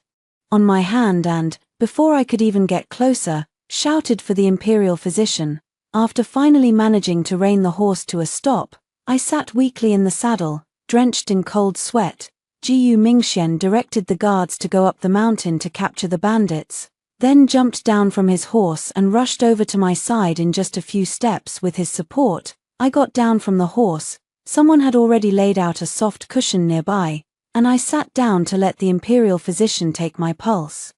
on my hand and, before I could even get closer, shouted for the Imperial physician. After finally managing to rein the horse to a stop, I sat weakly in the saddle, drenched in cold sweat. Jiu Mingxian directed the guards to go up the mountain to capture the bandits, then jumped down from his horse and rushed over to my side in just a few steps with his support. I got down from the horse. Someone had already laid out a soft cushion nearby, and I sat down to let the Imperial physician take my pulse.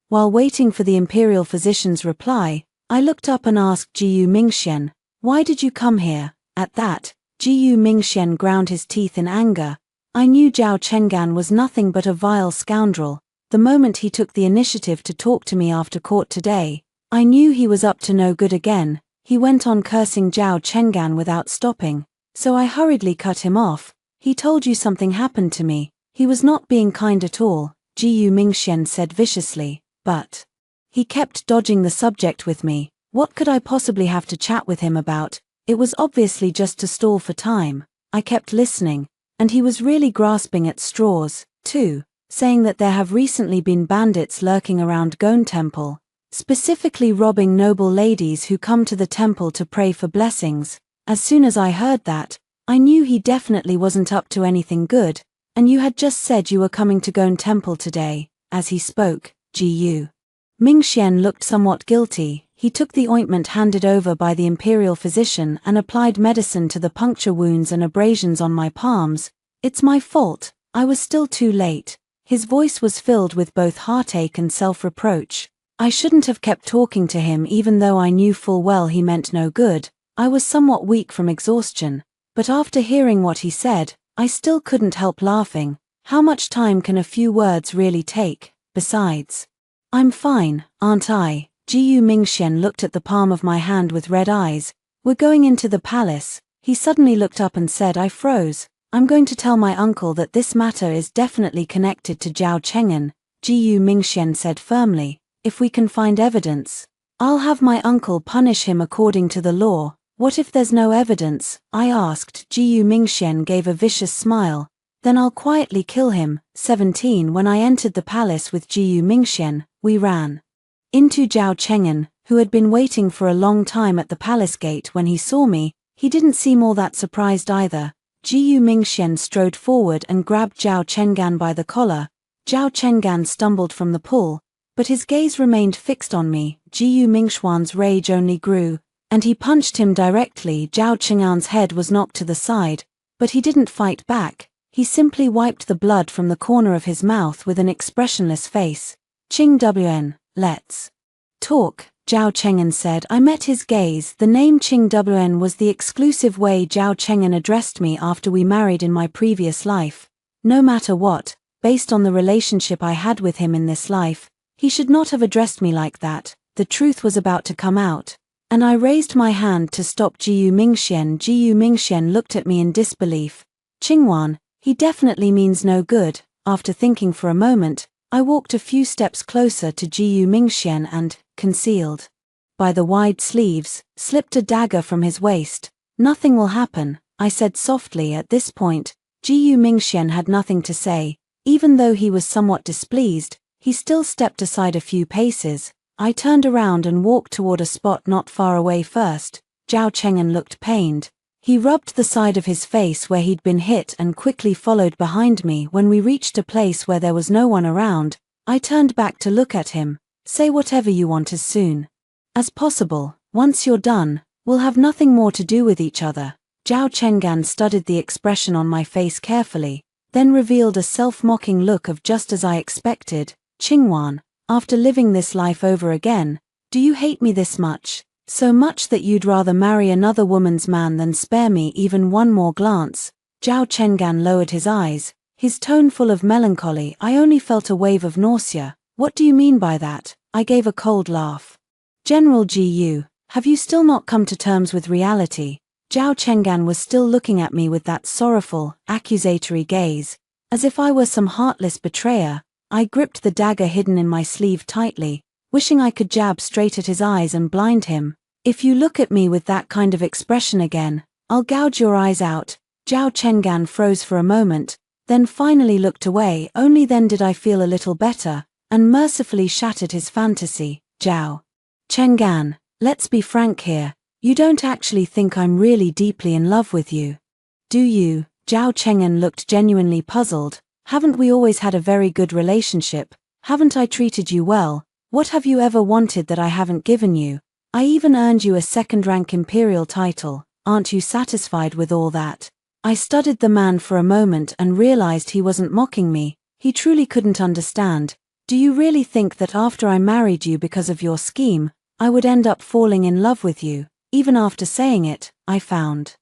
While waiting for the Imperial physician's reply, I looked up and asked Jiu Mingxian, "Why did you come here?" At that, Jiu Mingxian ground his teeth in anger. I knew Zhao Cheng'an was nothing but a vile scoundrel. The moment he took the initiative to talk to me after court today, I knew he was up to no good again. He went on cursing Zhao Cheng'an without stopping, so I hurriedly cut him off. "He told you something happened to me. He was not being kind at all," Jiu Mingxian said viciously, "but he kept dodging the subject with me. What could I possibly have to chat with him about? It was obviously just to stall for time." I kept listening, and he was really grasping at straws, too, saying that there have recently been bandits lurking around Gone Temple, specifically robbing noble ladies who come to the temple to pray for blessings. As soon as I heard that, I knew he definitely wasn't up to anything good. "And you had just said you were coming to Gone Temple today." As he spoke, Jiu Mingxian looked somewhat guilty. He took the ointment handed over by the Imperial physician and applied medicine to the puncture wounds and abrasions on my palms. "It's my fault. I was still too late." His voice was filled with both heartache and self-reproach. I shouldn't have kept talking to him even though I knew full well he meant no good. I was somewhat weak from exhaustion, but after hearing what he said, I still couldn't help laughing. How much time can a few words really take? Besides, I'm fine, aren't I? Jiu Mingxian looked at the palm of my hand with red eyes. "We're going into the palace." He suddenly looked up and said. I froze. "I'm going to tell my uncle that this matter is definitely connected to Zhao Cheng'an," Jiu Mingxian said firmly. "If we can find evidence, I'll have my uncle punish him according to the law." "What if there's no evidence?" I asked. Jiu Mingxian gave a vicious smile. "Then I'll quietly kill him." 17 When I entered the palace with Jiu Mingxian, we ran into Zhao Cheng'an, who had been waiting for a long time at the palace gate. When he saw me, he didn't seem all that surprised either. Jiu Mingxian strode forward and grabbed Zhao Cheng'an by the collar. Zhao Cheng'an stumbled from the pull, but his gaze remained fixed on me. Jiu Mingxian's rage only grew, and he punched him directly. Zhao Cheng'an's head was knocked to the side, but he didn't fight back. He simply wiped the blood from the corner of his mouth with an expressionless face. "Qing-wn, let's talk," Zhao Cheng'an said. I met his gaze. The name Qing-wn was the exclusive way Zhao Cheng'an addressed me after we married in my previous life. No matter what, based on the relationship I had with him in this life, he should not have addressed me like that. The truth was about to come out, and I raised my hand to stop Jiu Mingxian. Jiu Mingxian looked at me in disbelief. "Qingwan, he definitely means no good." After thinking for a moment, I walked a few steps closer to Jiu Mingxian and, concealed by the wide sleeves, slipped a dagger from his waist. "Nothing will happen," I said softly. At this point, Jiu Mingxian had nothing to say. Even though he was somewhat displeased, he still stepped aside a few paces. I turned around and walked toward a spot not far away. First, Zhao Cheng'an looked pained. He rubbed the side of his face where he'd been hit and quickly followed behind me. When we reached a place where there was no one around, I turned back to look at him. "Say whatever you want as soon as possible. Once you're done, we'll have nothing more to do with each other." Zhao Cheng'an studied the expression on my face carefully, then revealed a self-mocking look of just as I expected. "Qingwan, after living this life over again, do you hate me this much? So much that you'd rather marry another woman's man than spare me even one more glance?" Zhao Cheng'an lowered his eyes, his tone full of melancholy. I only felt a wave of nausea. "What do you mean by that?" I gave a cold laugh. "General Jiu, have you still not come to terms with reality?" Zhao Cheng'an was still looking at me with that sorrowful, accusatory gaze, as if I were some heartless betrayer. I gripped the dagger hidden in my sleeve tightly, wishing I could jab straight at his eyes and blind him. If you look at me with that kind of expression again, I'll gouge your eyes out." Zhao Chenggan froze for a moment, then finally looked away. Only then did I feel a little better, and mercifully shattered his fantasy. "Zhao Chenggan, let's be frank here. You don't actually think I'm really deeply in love with you, do you?" Zhao Chenggan looked genuinely puzzled. "Haven't we always had a very good relationship? Haven't I treated you well? What have you ever wanted that I haven't given you? I even earned you a second-rank imperial title. Aren't you satisfied with all that?" I studied the man for a moment and realized he wasn't mocking me. He truly couldn't understand. "Do you really think that after I married you because of your scheme, I would end up falling in love with you?" Even after saying it, I found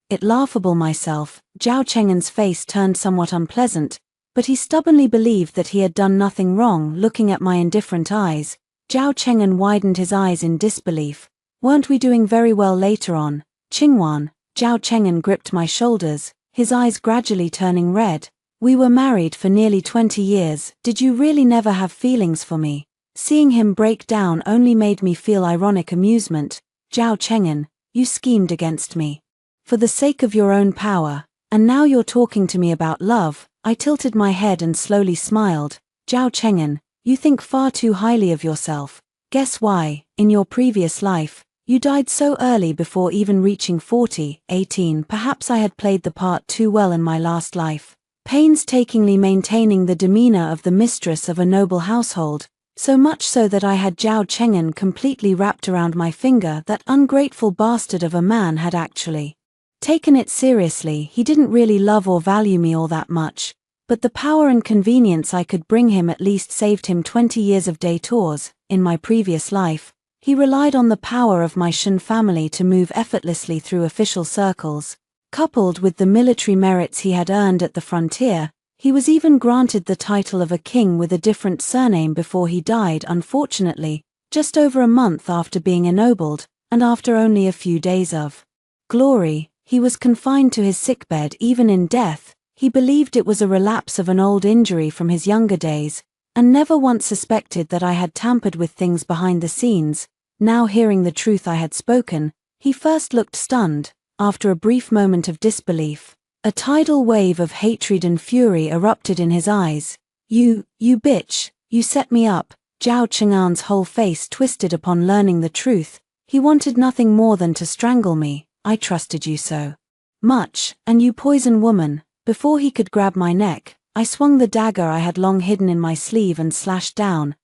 it laughable myself. Zhao Cheng'an's face turned somewhat unpleasant, but he stubbornly believed that he had done nothing wrong. Looking at my indifferent eyes, Zhao Cheng'an widened his eyes in disbelief. "Weren't we doing very well later on, Qingwan?" Zhao Cheng'an gripped my shoulders, his eyes gradually turning red. "We were married for nearly 20 years. Did you really never have feelings for me?" Seeing him break down only made me feel ironic amusement. "Zhao Cheng'an, you schemed against me for the sake of your own power, and now you're talking to me about love." I tilted my head and slowly smiled. "Zhao Cheng'an, you think far too highly of yourself. Guess why? In your previous life, you died so early before even reaching 18. Perhaps I had played the part too well in my last life, painstakingly maintaining the demeanor of the mistress of a noble household, so much so that I had Zhao Cheng'an completely wrapped around my finger. That ungrateful bastard of a man had actually taken it seriously. He didn't really love or value me all that much, but the power and convenience I could bring him at least saved him 20 years of detours. In my previous life, he relied on the power of my Shen family to move effortlessly through official circles. Coupled with the military merits he had earned at the frontier, he was even granted the title of a king with a different surname before he died, unfortunately, just over a month after being ennobled, and after only a few days of glory. He was confined to his sickbed. Even in death, he believed it was a relapse of an old injury from his younger days, and never once suspected that I had tampered with things behind the scenes. Now hearing the truth I had spoken, he first looked stunned. After a brief moment of disbelief, a tidal wave of hatred and fury erupted in his eyes. You bitch, you set me up." Zhao Cheng'an's whole face twisted upon learning the truth. He wanted nothing more than to strangle me. "I trusted you so much, and you poison woman." Before he could grab my neck, I swung the dagger I had long hidden in my sleeve and slashed down.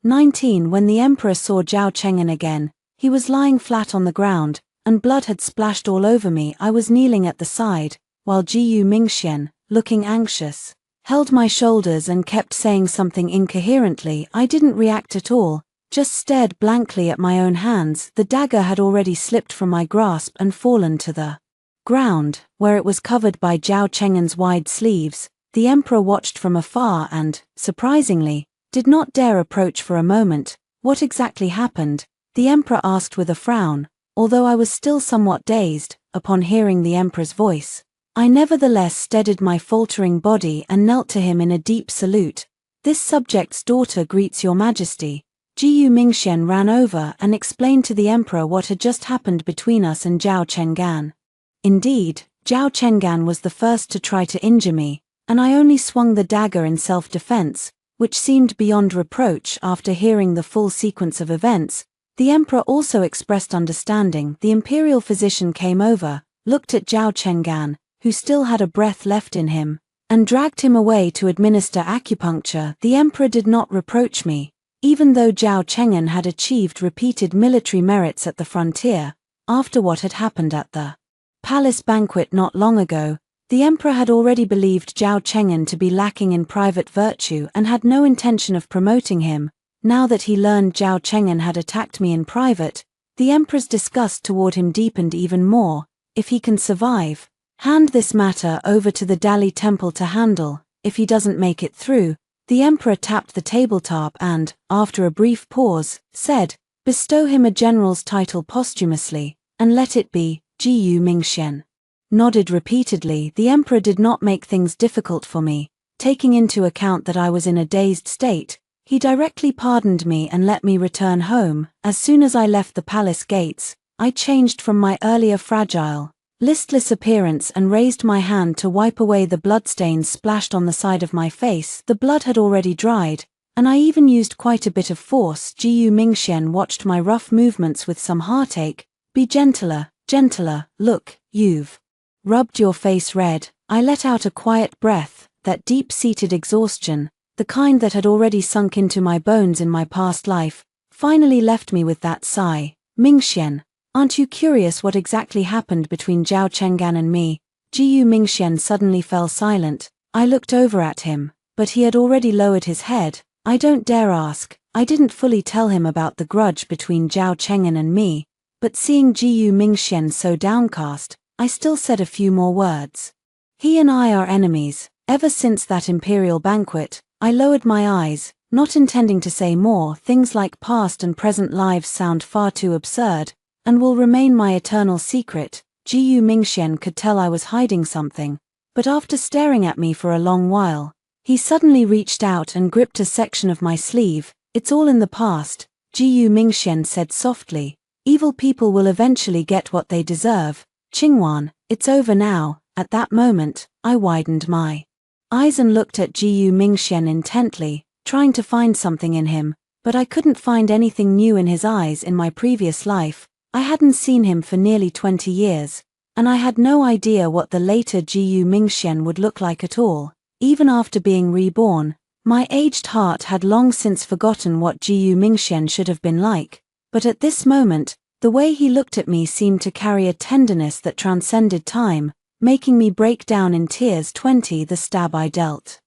19. When the emperor saw Zhao Cheng'an again, he was lying flat on the ground, and blood had splashed all over me. I was kneeling at the side, while Jiyu Mingxian, looking anxious, held my shoulders and kept saying something incoherently. I didn't react at all, just stared blankly at my own hands. The dagger had already slipped from my grasp and fallen to the ground, where it was covered by Zhao Cheng'an's wide sleeves. The emperor watched from afar and, surprisingly, did not dare approach for a moment. "What exactly happened?" the emperor asked with a frown. Although I was still somewhat dazed, upon hearing the emperor's voice, I nevertheless steadied my faltering body and knelt to him in a deep salute. "This subject's daughter greets your majesty." Jiyu Mingxian ran over and explained to the emperor what had just happened between us and Zhao Cheng'an. Indeed, Zhao Cheng'an was the first to try to injure me, and I only swung the dagger in self-defense, which seemed beyond reproach. After hearing the full sequence of events, the emperor also expressed understanding. The imperial physician came over, looked at Zhao Cheng'an, who still had a breath left in him, and dragged him away to administer acupuncture. The emperor did not reproach me, even though Zhao Cheng'an had achieved repeated military merits at the frontier. After what had happened at the palace banquet not long ago, the emperor had already believed Zhao Cheng'an to be lacking in private virtue and had no intention of promoting him. Now that he learned Zhao Cheng'an had attacked me in private, the emperor's disgust toward him deepened even more. "If he can survive, hand this matter over to the Dali temple to handle. If he doesn't make it through," the emperor tapped the tabletop and, after a brief pause, said, "bestow him a general's title posthumously, and let it be Jiyu Mingxian." Nodded repeatedly. The emperor did not make things difficult for me. Taking into account that I was in a dazed state, He directly pardoned me and let me return home. As soon as I left the palace gates, I changed from my earlier fragile, listless appearance and raised my hand to wipe away the bloodstains splashed on the side of my face. The blood had already dried, and I even used quite a bit of force. Jiu Mingxian watched my rough movements with some heartache. Be gentler, gentler, look, you've rubbed your face red. I let out a quiet breath, that deep-seated exhaustion, the kind that had already sunk into my bones in my past life, finally left me with that sigh. Mingxian, aren't you curious what exactly happened between Zhao Cheng'an and me? Jiu Mingxian suddenly fell silent. I looked over at him, but he had already lowered his head. I don't dare ask. I didn't fully tell him about the grudge between Zhao Cheng'an and me, but seeing Jiu Mingxian so downcast, I still said a few more words. He and I are enemies. Ever since that imperial banquet, I lowered my eyes, not intending to say more. Things like past and present lives sound far too absurd, and will remain my eternal secret. Jiu Mingxian could tell I was hiding something, but after staring at me for a long while, he suddenly reached out and gripped a section of my sleeve. It's all in the past, Jiu Mingxian said softly. Evil people will eventually get what they deserve. Qingwan, it's over now. At that moment, I widened my eyes and looked at Jiu Mingxian intently, trying to find something in him, but I couldn't find anything new in his eyes. In my previous life, I hadn't seen him for nearly 20 years, and I had no idea what the later Jiu Mingxian would look like at all. Even after being reborn, my aged heart had long since forgotten what Jiu Mingxian should have been like, but at this moment, the way he looked at me seemed to carry a tenderness that transcended time, making me break down in tears. 20 The stab I dealt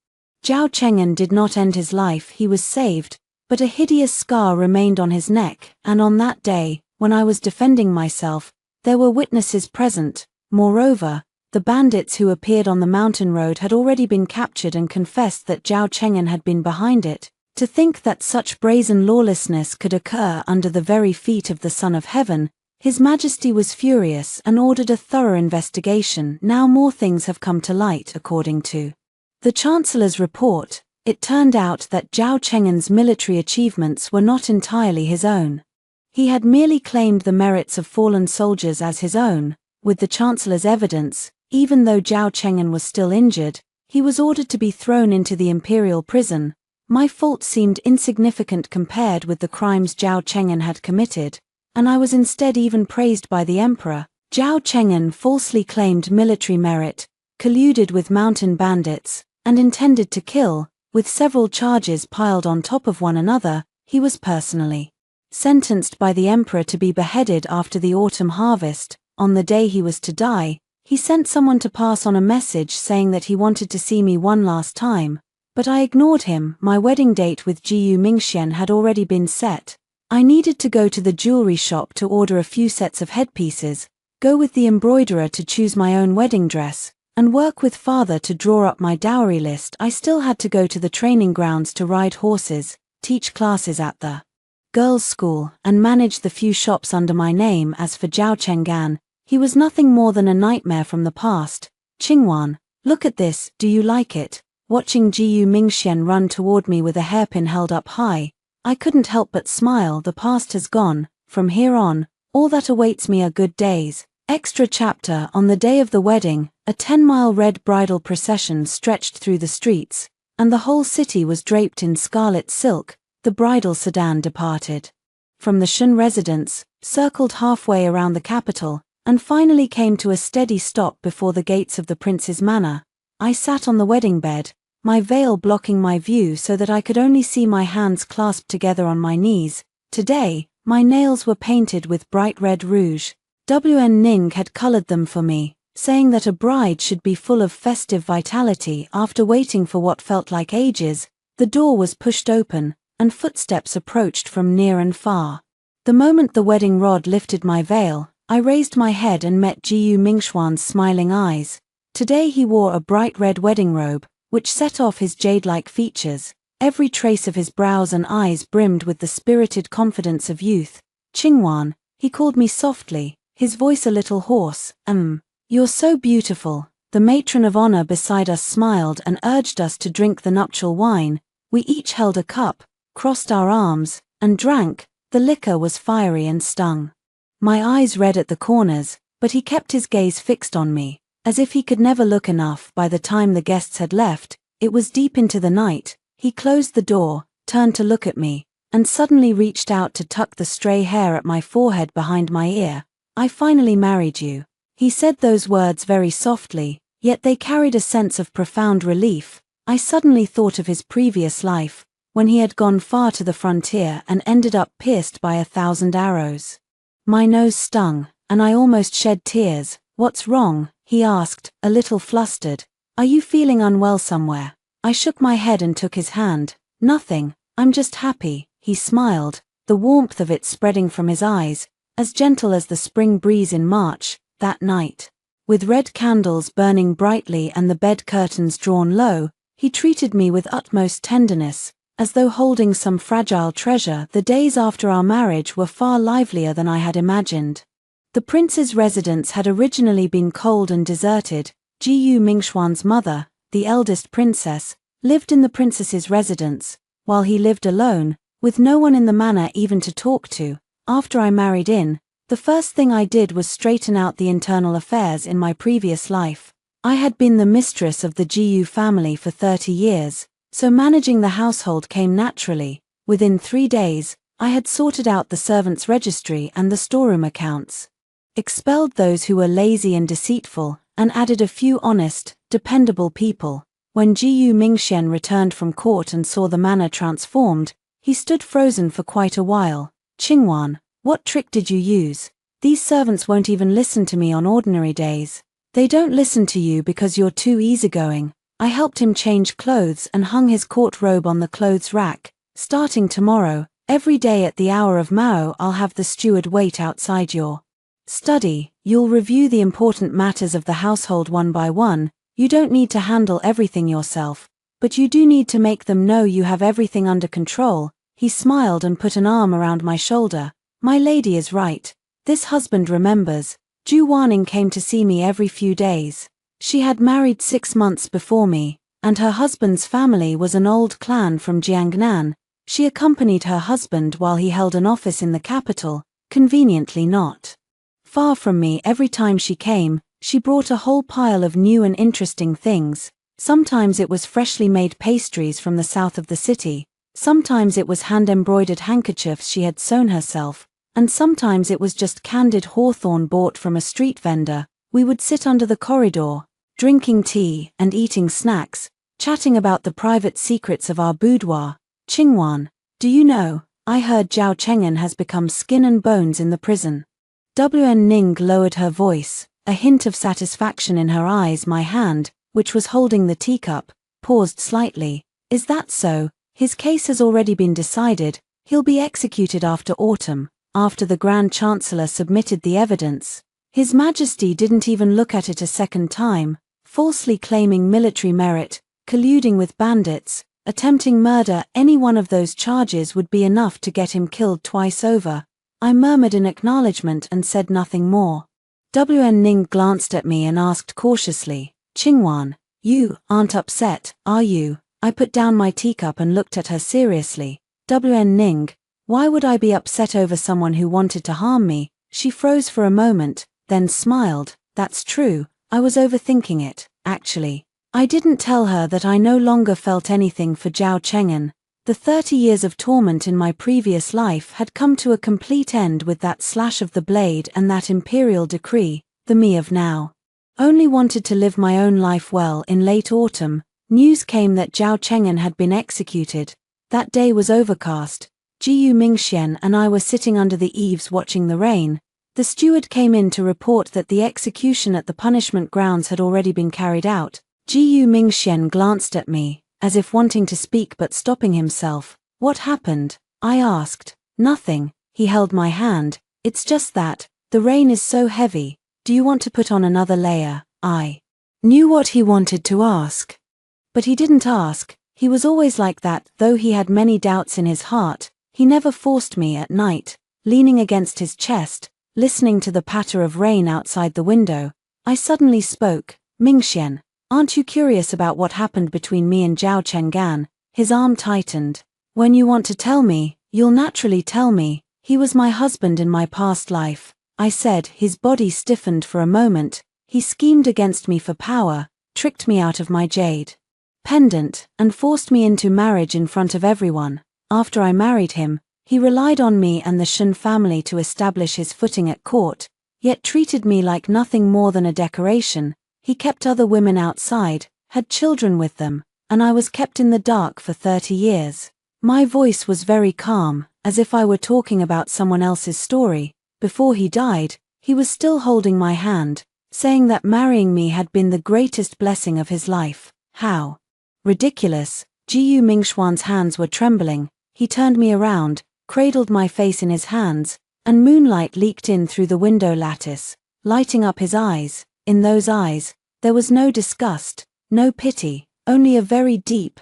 Zhao Cheng'an did not end his life. He was saved, but a hideous scar remained on his neck, and on that day, when I was defending myself, there were witnesses present. Moreover, the bandits who appeared on the mountain road had already been captured and confessed that Zhao Cheng'an had been behind it. To think that such brazen lawlessness could occur under the very feet of the Son of Heaven, His Majesty was furious and ordered a thorough investigation. Now more things have come to light. According to the Chancellor's report, it turned out that Zhao Cheng'an's military achievements were not entirely his own. He had merely claimed the merits of fallen soldiers as his own. With the Chancellor's evidence, even though Zhao Cheng'an was still injured, he was ordered to be thrown into the imperial prison. My fault seemed insignificant compared with the crimes Zhao Cheng'an had committed, and I was instead even praised by the emperor. Zhao Cheng'an falsely claimed military merit, colluded with mountain bandits, and intended to kill. With several charges piled on top of one another, he was personally sentenced by the emperor to be beheaded after the autumn harvest. On the day he was to die, he sent someone to pass on a message saying that he wanted to see me one last time, but I ignored him. My wedding date with Jiu Mingxian had already been set. I needed to go to the jewelry shop to order a few sets of headpieces, go with the embroiderer to choose my own wedding dress, and work with father to draw up my dowry list. I still had to go to the training grounds to ride horses, teach classes at the girls' school, and manage the few shops under my name. As for Zhao Cheng'an, he was nothing more than a nightmare from the past. Qingwan, look at this, do you like it? Watching Jiu Mingxian run toward me with a hairpin held up high, I couldn't help but smile. The past has gone. From here on, all that awaits me are good days. Extra chapter. On the day of the wedding, a 10-mile red bridal procession stretched through the streets, and the whole city was draped in scarlet silk. The bridal sedan departed from the Shun residence, circled halfway around the capital, and finally came to a steady stop before the gates of the prince's manor. I sat on the wedding bed, my veil blocking my view so that I could only see my hands clasped together on my knees. Today, my nails were painted with bright red rouge. WN Ning had colored them for me, saying that a bride should be full of festive vitality. After waiting for what felt like ages, the door was pushed open, and footsteps approached from near and far. The moment the wedding rod lifted my veil, I raised my head and met Jiu Mingxian's smiling eyes. Today he wore a bright red wedding robe, which set off his jade-like features. Every trace of his brows and eyes brimmed with the spirited confidence of youth. Qingwan, he called me softly, his voice a little hoarse. You're so beautiful. The matron of honor beside us smiled and urged us to drink the nuptial wine. We each held a cup, crossed our arms, and drank. The liquor was fiery and stung my eyes red at the corners, but he kept his gaze fixed on me, as if he could never look enough. By the time the guests had left, it was deep into the night. He closed the door, turned to look at me, and suddenly reached out to tuck the stray hair at my forehead behind my ear. "I finally married you." He said those words very softly, yet they carried a sense of profound relief. I suddenly thought of his previous life, when he had gone far to the frontier and ended up pierced by 1,000 arrows. My nose stung, and I almost shed tears. "What's wrong?" he asked, a little flustered. "Are you feeling unwell somewhere?" I shook my head and took his hand. "Nothing, I'm just happy." He smiled, the warmth of it spreading from his eyes, as gentle as the spring breeze in March. That night, with red candles burning brightly and the bed curtains drawn low, he treated me with utmost tenderness, as though holding some fragile treasure. The days after our marriage were far livelier than I had imagined. The prince's residence had originally been cold and deserted. Jiyu Mingxuan's mother, the eldest princess, lived in the princess's residence, while he lived alone, with no one in the manor even to talk to. After I married in, the first thing I did was straighten out the internal affairs in my previous life. I had been the mistress of the Jiyu family for 30 years, so managing the household came naturally. Within 3 days, I had sorted out the servants' registry and the storeroom accounts, expelled those who were lazy and deceitful, and added a few honest, dependable people. When Jiyu Mingxian returned from court and saw the manor transformed, he stood frozen for quite a while. "Qingwan, what trick did you use? These servants won't even listen to me on ordinary days." "They don't listen to you because you're too easygoing." I helped him change clothes and hung his court robe on the clothes rack. "Starting tomorrow, every day at the hour of Mao, I'll have the steward wait outside your study. You'll review the important matters of the household one by one. You don't need to handle everything yourself, but you do need to make them know you have everything under control." He smiled and put an arm around my shoulder. "My lady is right. This husband remembers. Ju Wanning came to see me every few days. She had married 6 months before me, and her husband's family was an old clan from Jiangnan. She accompanied her husband while he held an office in the capital, conveniently not far from me. Every time she came, she brought a whole pile of new and interesting things. Sometimes it was freshly made pastries from the south of the city, sometimes it was hand-embroidered handkerchiefs she had sewn herself, and sometimes it was just candied hawthorn bought from a street vendor. We would sit under the corridor, drinking tea and eating snacks, chatting about the private secrets of our boudoir. "Qingwan, do you know, I heard Zhao Cheng'an has become skin and bones in the prison." Wn Ning lowered her voice, a hint of satisfaction in her eyes. My hand, which was holding the teacup, paused slightly. "Is that so? His case has already been decided. He'll be executed after autumn." After the Grand Chancellor submitted the evidence, His Majesty didn't even look at it a second time. Falsely claiming military merit, colluding with bandits, attempting murder, any one of those charges would be enough to get him killed twice over. I murmured in acknowledgement and said nothing more. Wn Ning glanced at me and asked cautiously, "Qingwan, you aren't upset, are you?" I put down my teacup and looked at her seriously. "Wn Ning, why would I be upset over someone who wanted to harm me?" She froze for a moment, then smiled. "That's true, I was overthinking it, actually." I didn't tell her that I no longer felt anything for Zhao Cheng'an. The 30 years of torment in my previous life had come to a complete end with that slash of the blade and that imperial decree. The me of now only wanted to live my own life well. In late autumn, news came that Zhao Cheng'an had been executed. That day was overcast. Jiyu Mingxian and I were sitting under the eaves watching the rain. The steward came in to report that the execution at the punishment grounds had already been carried out. Jiyu Mingxian glanced at me, as if wanting to speak but stopping himself. "What happened?" I asked. "Nothing." He held my hand. "It's just that, the rain is so heavy. Do you want to put on another layer?" I knew what he wanted to ask, but he didn't ask. He was always like that. Though he had many doubts in his heart, he never forced me. At night, leaning against his chest, listening to the patter of rain outside the window, I suddenly spoke. "Mingxian, aren't you curious about what happened between me and Zhao Cheng'an?" His arm tightened. When you want to tell me, you'll naturally tell me. He was my husband in my past life, I said. His body stiffened for a moment. He schemed against me for power, tricked me out of my jade pendant, and forced me into marriage in front of everyone. After I married him, he relied on me and the Shen family to establish his footing at court, yet treated me like nothing more than a decoration. He kept other women outside, had children with them, and I was kept in the dark for 30 years. My voice was very calm, as if I were talking about someone else's story. Before he died, he was still holding my hand, saying that marrying me had been the greatest blessing of his life. How ridiculous. Jiu Mingxuan's hands were trembling. He turned me around, cradled my face in his hands, and moonlight leaked in through the window lattice, lighting up his eyes. In those eyes, there was no disgust, no pity, only a very deep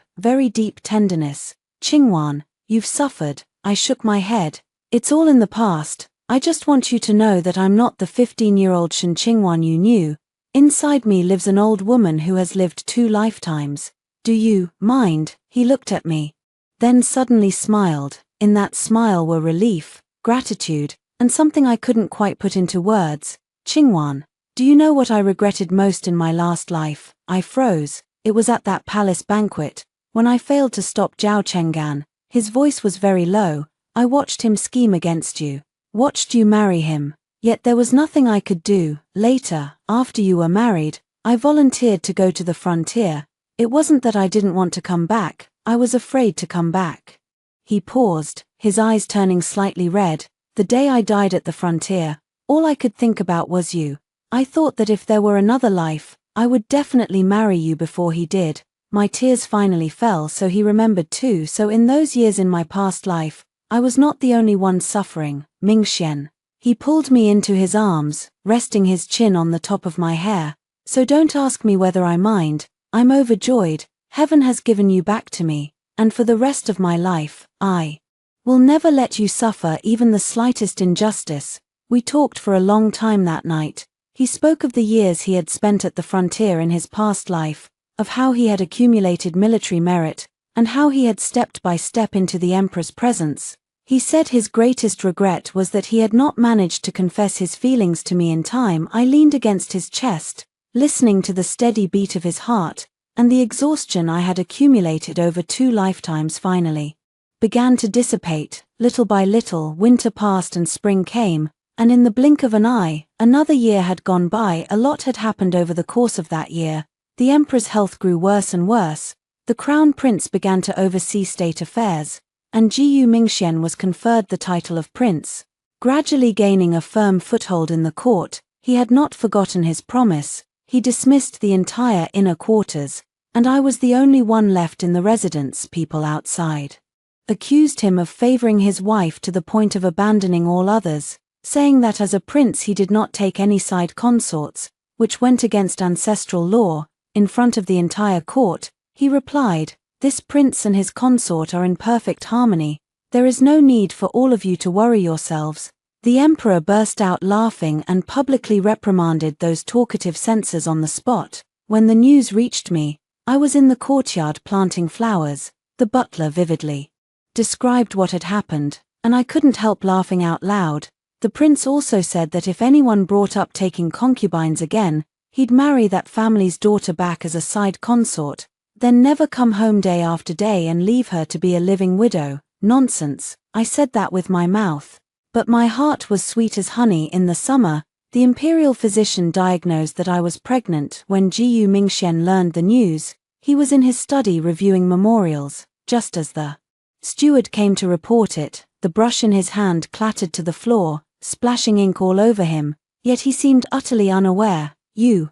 tenderness. Qingwan, you've suffered. I shook my head. It's all in the past. I just want you to know that I'm not the 15-year-old Shen Qingwan you knew. Inside me lives an old woman who has lived 2 lifetimes. Do you mind? He looked at me, then suddenly smiled. In that smile were relief, gratitude, and something I couldn't quite put into words. Qingwan, do you know what I regretted most in my last life? I froze. It was at that palace banquet, when I failed to stop Zhao Cheng'an. His voice was very low. I watched him scheme against you, watched you marry him, yet there was nothing I could do. Later, after you were married, I volunteered to go to the frontier. It wasn't that I didn't want to come back, I was afraid to come back. He paused, his eyes turning slightly red. The day I died at the frontier, all I could think about was you. I thought that if there were another life, I would definitely marry you before he did. My tears finally fell, so he remembered too. So in those years in my past life, I was not the only one suffering. Mingxian. He pulled me into his arms, resting his chin on the top of my hair. So don't ask me whether I mind. I'm overjoyed. Heaven has given you back to me, and for the rest of my life, I will never let you suffer even the slightest injustice. We talked for a long time that night. He spoke of the years he had spent at the frontier in his past life, of how he had accumulated military merit, and how he had stepped by step into the Emperor's presence. He said his greatest regret was that he had not managed to confess his feelings to me in time. I leaned against his chest, listening to the steady beat of his heart, and the exhaustion I had accumulated over 2 lifetimes finally began to dissipate. Little by little, winter passed and spring came, and in the blink of an eye, another year had gone by. A lot had happened over the course of that year. The Emperor's health grew worse and worse. The Crown Prince began to oversee state affairs, and Jiu Mingxian was conferred the title of Prince. Gradually gaining a firm foothold in the court, he had not forgotten his promise. He dismissed the entire inner quarters, and I was the only one left in the residence. People outside accused him of favoring his wife to the point of abandoning all others, saying that as a prince he did not take any side consorts, which went against ancestral law. In front of the entire court, he replied, "This prince and his consort are in perfect harmony. There is no need for all of you to worry yourselves." The emperor burst out laughing and publicly reprimanded those talkative censors on the spot. When the news reached me, I was in the courtyard planting flowers. The butler vividly described what had happened, and I couldn't help laughing out loud. The prince also said that if anyone brought up taking concubines again, he'd marry that family's daughter back as a side consort, then never come home day after day and leave her to be a living widow. Nonsense. I said that with my mouth, but my heart was sweet as honey. In the summer, the imperial physician diagnosed that I was pregnant. When Jiu Mingxian learned the news, he was in his study reviewing memorials. Just as the steward came to report it, the brush in his hand clattered to the floor, splashing ink all over him, yet he seemed utterly unaware.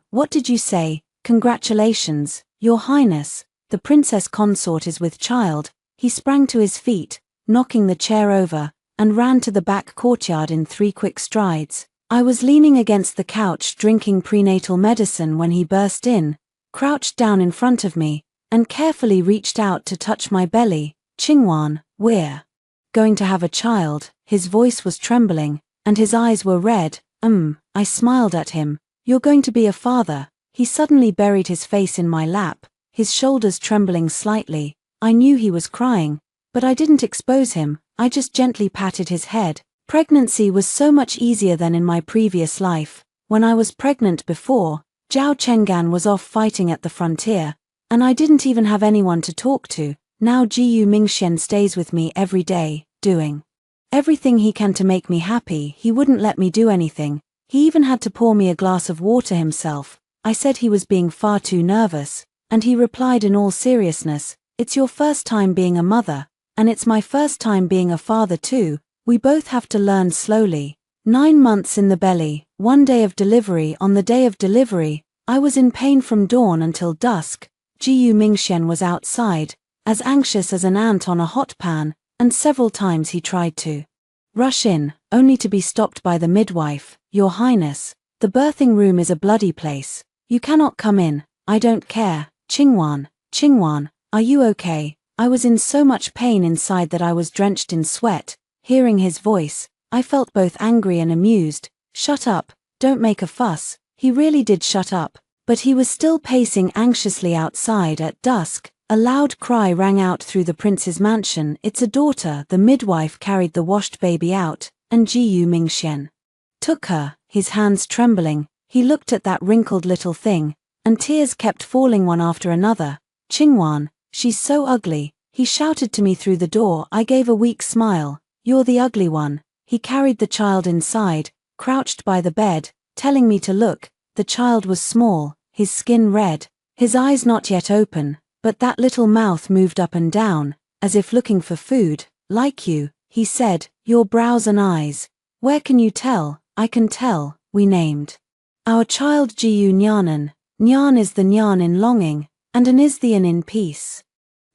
What did you say? Congratulations, Your Highness. The princess consort is with child. He sprang to his feet, knocking the chair over, and ran to the back courtyard in 3 quick strides. I was leaning against the couch drinking prenatal medicine when he burst in, crouched down in front of me, and carefully reached out to touch my belly. "Qingwan, we're going to have a child." His voice was trembling, and his eyes were red. I smiled at him. "You're going to be a father." He suddenly buried his face in my lap, his shoulders trembling slightly. I knew he was crying, But I didn't expose him, I just gently patted his head. Pregnancy was so much easier than in my previous life. When I was pregnant before, Zhao Chenggan was off fighting at the frontier, and I didn't even have anyone to talk to. Now Jiyu Mingxian stays with me every day, doing everything he can to make me happy. He wouldn't let me do anything. He even had to pour me a glass of water himself. I said he was being far too nervous, and he replied in all seriousness, "It's your first time being a mother, and it's my first time being a father too. We both have to learn slowly." 9 months in the belly, 1 day of delivery. On the day of delivery, I was in pain from dawn until dusk. Jiyu Mingxian was outside, as anxious as an ant on a hot pan, and several times he tried to rush in, only to be stopped by the midwife. "Your Highness, the birthing room is a bloody place. You cannot come in." "I don't care. Qingwan, are you okay?" I was in so much pain inside that I was drenched in sweat. Hearing his voice, I felt both angry and amused. "Shut up, don't make a fuss." He really did shut up, but he was still pacing anxiously outside. At dusk, a loud cry rang out through the prince's mansion. "It's a daughter." The midwife carried the washed baby out, and Jiyu Mingxian took her, his hands trembling. He looked at that wrinkled little thing, and tears kept falling one after another. "Qingwan, she's so ugly," he shouted to me through the door. I gave a weak smile. "You're the ugly one." He carried the child inside, crouched by the bed, telling me to look. The child was small, his skin red, his eyes not yet open, but that little mouth moved up and down, as if looking for food. "Like you," he said, "your brows and eyes." "Where can you tell?" "I can tell." We named our child Jiyu Nyanan. Nyan is the Nyan in longing, and An is the An in peace.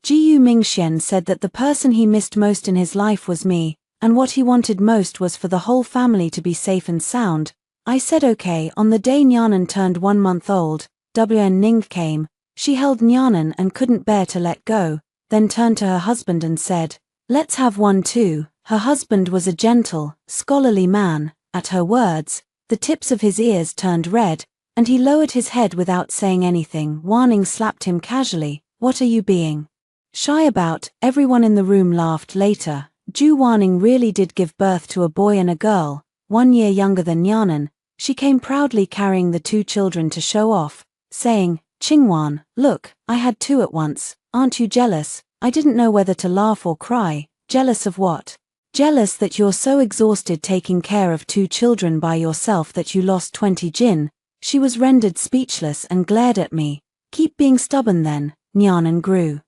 Jiyu Mingxian said that the person he missed most in his life was me, and what he wanted most was for the whole family to be safe and sound. I said okay. On the day Nyanan turned 1 month old, Wn Ning came. She held Nyanan and couldn't bear to let go, then turned to her husband and said, "Let's have one too." Her husband was a gentle, scholarly man. At her words, the tips of his ears turned red, and he lowered his head without saying anything. Warning slapped him casually. "What are you being shy about?" Everyone in the room laughed. Later, Ju Warning really did give birth to a boy and a girl, 1 year younger than Nyanan. She came proudly carrying the 2 children to show off, saying, "Qingwan, look, I had 2 at once. Aren't you jealous?" I didn't know whether to laugh or cry. "Jealous of what?" "Jealous that you're so exhausted taking care of 2 children by yourself that you lost 20 jin." She was rendered speechless and glared at me. "Keep being stubborn then." Nyanan grew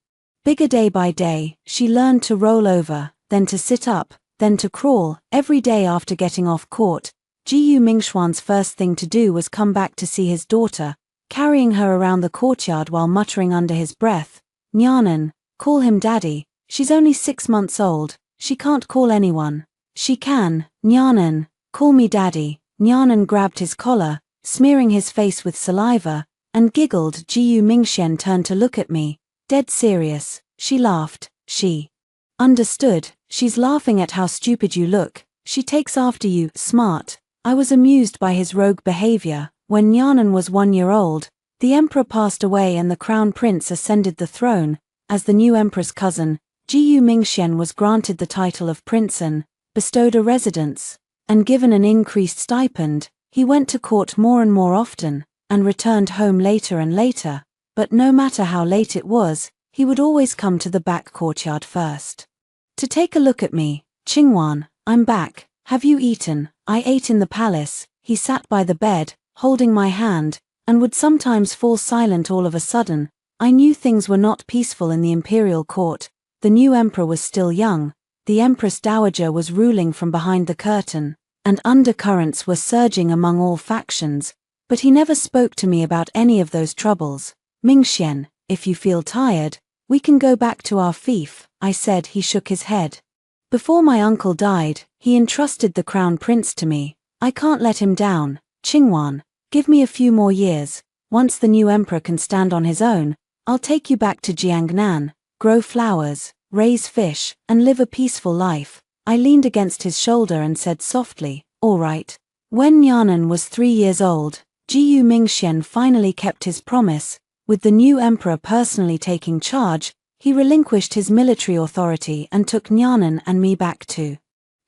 bigger day by day. She learned to roll over, then to sit up, then to crawl. Every day after getting off court, Jiyu Mingxuan's first thing to do was come back to see his daughter, carrying her around the courtyard while muttering under his breath, "Nyanan, call him daddy. She's only 6 months old, she can't call anyone." "She can. Nyanan, call me daddy." Nyanan grabbed his collar, smearing his face with saliva, and giggled. Jiyu Mingxian turned to look at me, dead serious. She laughed. She understood. "She's laughing at how stupid you look. She takes after you, smart." I was amused by his rogue behavior. When Nyanan was 1 year old, the emperor passed away and the crown prince ascended the throne. As the new emperor's cousin, Jiyu Mingxian was granted the title of prince and bestowed a residence, and given an increased stipend. He went to court more and more often, and returned home later and later, but no matter how late it was, he would always come to the back courtyard first to take a look at me. "Qingwan, I'm back. Have you eaten?" I ate in the palace. He sat by the bed, holding my hand, and would sometimes fall silent all of a sudden. I knew things were not peaceful in the imperial court. The new emperor was still young, the empress dowager was ruling from behind the curtain, and undercurrents were surging among all factions, but he never spoke to me about any of those troubles. "Mingxian, if you feel tired, we can go back to our fief," I said. He shook his head. "Before my uncle died, he entrusted the crown prince to me. I can't let him down. Qingwan, give me a few more years. Once the new emperor can stand on his own, I'll take you back to Jiangnan, grow flowers, raise fish, and live a peaceful life." I leaned against his shoulder and said softly, "All right." When Nyanan was 3 years old, Jiyu Mingxian finally kept his promise. With the new emperor personally taking charge, he relinquished his military authority and took Nyanan and me back to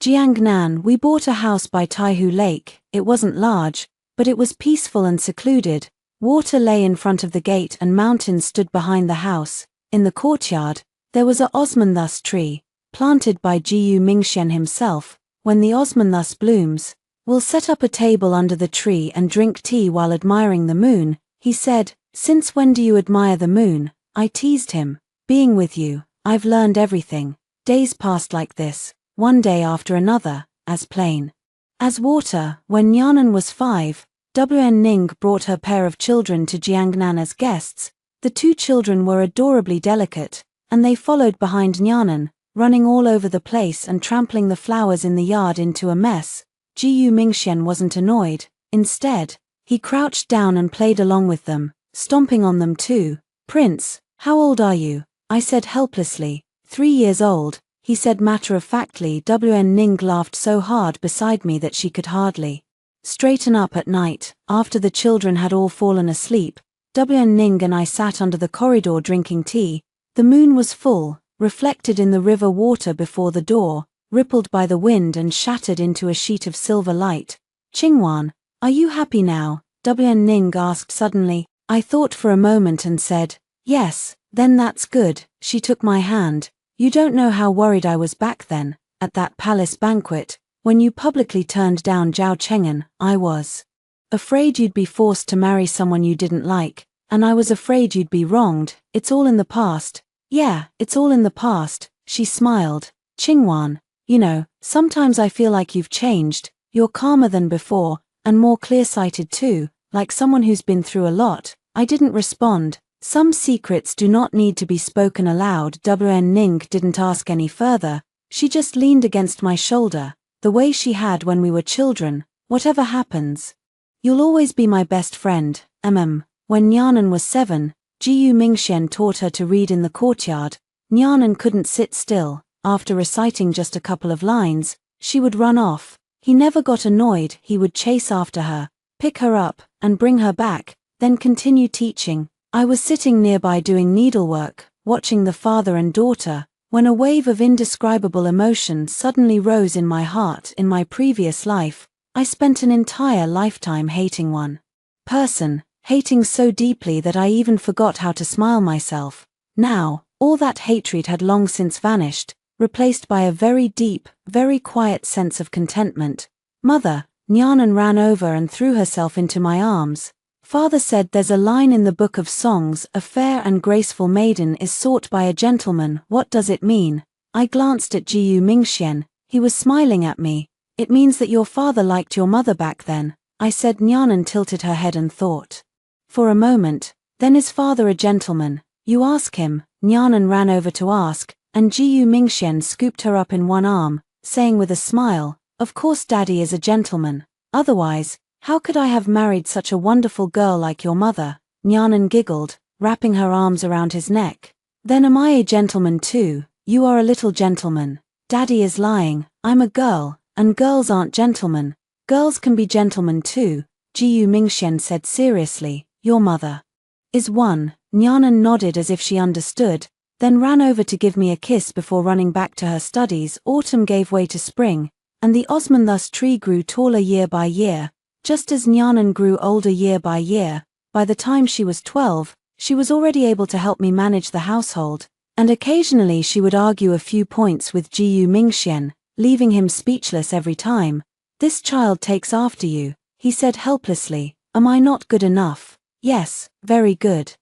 Jiangnan. We bought a house by Taihu Lake. It wasn't large, but it was peaceful and secluded. Water lay in front of the gate and mountains stood behind the house. In the courtyard, there was a osmanthus tree, planted by Jiyu Mingxian himself. When the osmanthus blooms, we'll set up a table under the tree and drink tea while admiring the moon, he said. Since when do you admire the moon? I teased him. Being with you, I've learned everything. Days passed like this, one day after another, as plain as water. When Nyanan was 5, Wn Ning brought her pair of children to Jiangnan as guests. The 2 children were adorably delicate, and they followed behind Nyanan, running all over the place and trampling the flowers in the yard into a mess. Jiyu Mingxian wasn't annoyed. Instead, he crouched down and played along with them, stomping on them too. Prince, how old are you? I said helplessly. 3 years old, he said matter-of-factly. Wn Ning laughed so hard beside me that she could hardly straighten up. At night, after the children had all fallen asleep, Wn Ning and I sat under the corridor drinking tea. The moon was full, reflected in the river water before the door, rippled by the wind and shattered into a sheet of silver light. Qingwan, are you happy now? Wn Ning asked suddenly. I thought for a moment and said, yes, then that's good. She took my hand. You don't know how worried I was back then, at that palace banquet, when you publicly turned down Zhao Cheng'an. I was afraid you'd be forced to marry someone you didn't like, and I was afraid you'd be wronged. It's all in the past. Yeah, it's all in the past, she smiled. Qingwan, you know, sometimes I feel like you've changed. You're calmer than before, and more clear-sighted too, like someone who's been through a lot. I didn't respond. Some secrets do not need to be spoken aloud. Wn Ning didn't ask any further. She just leaned against my shoulder, the way she had when we were children. Whatever happens, you'll always be my best friend. When Nyanan was 7, Jiyu Mingxian taught her to read in the courtyard. Nyanan couldn't sit still. After reciting just a couple of lines, she would run off. He never got annoyed. He would chase after her, pick her up, and bring her back, then continue teaching. I was sitting nearby doing needlework, watching the father and daughter, when a wave of indescribable emotion suddenly rose in my heart. In my previous life, I spent an entire lifetime hating one person, hating so deeply that I even forgot how to smile myself. Now, all that hatred had long since vanished, replaced by a very deep, very quiet sense of contentment. Mother, Nyanan ran over and threw herself into my arms. Father said there's a line in the Book of Songs, a fair and graceful maiden is sought by a gentleman. What does it mean? I glanced at Jiyu Mingxian. He was smiling at me. It means that your father liked your mother back then, I said. Nyanan tilted her head and thought for a moment. Then is father a gentleman? You ask him. Nyanan ran over to ask, and Jiyu Mingxian scooped her up in one arm, saying with a smile, of course daddy is a gentleman. Otherwise, how could I have married such a wonderful girl like your mother? Nyanan giggled, wrapping her arms around his neck. Then am I a gentleman too? You are a little gentleman. Daddy is lying. I'm a girl, and girls aren't gentlemen. Girls can be gentlemen too, Jiyu Mingxian said seriously. Your mother is one. Nyanan nodded as if she understood, then ran over to give me a kiss before running back to her studies. Autumn gave way to spring, and the osmanthus tree grew taller year by year. Just as Nyanan grew older year by year, by the time she was 12, she was already able to help me manage the household, and occasionally she would argue a few points with Jiyu Mingxian, leaving him speechless every time. This child takes after you, he said helplessly. Am I not good enough? Yes, very good.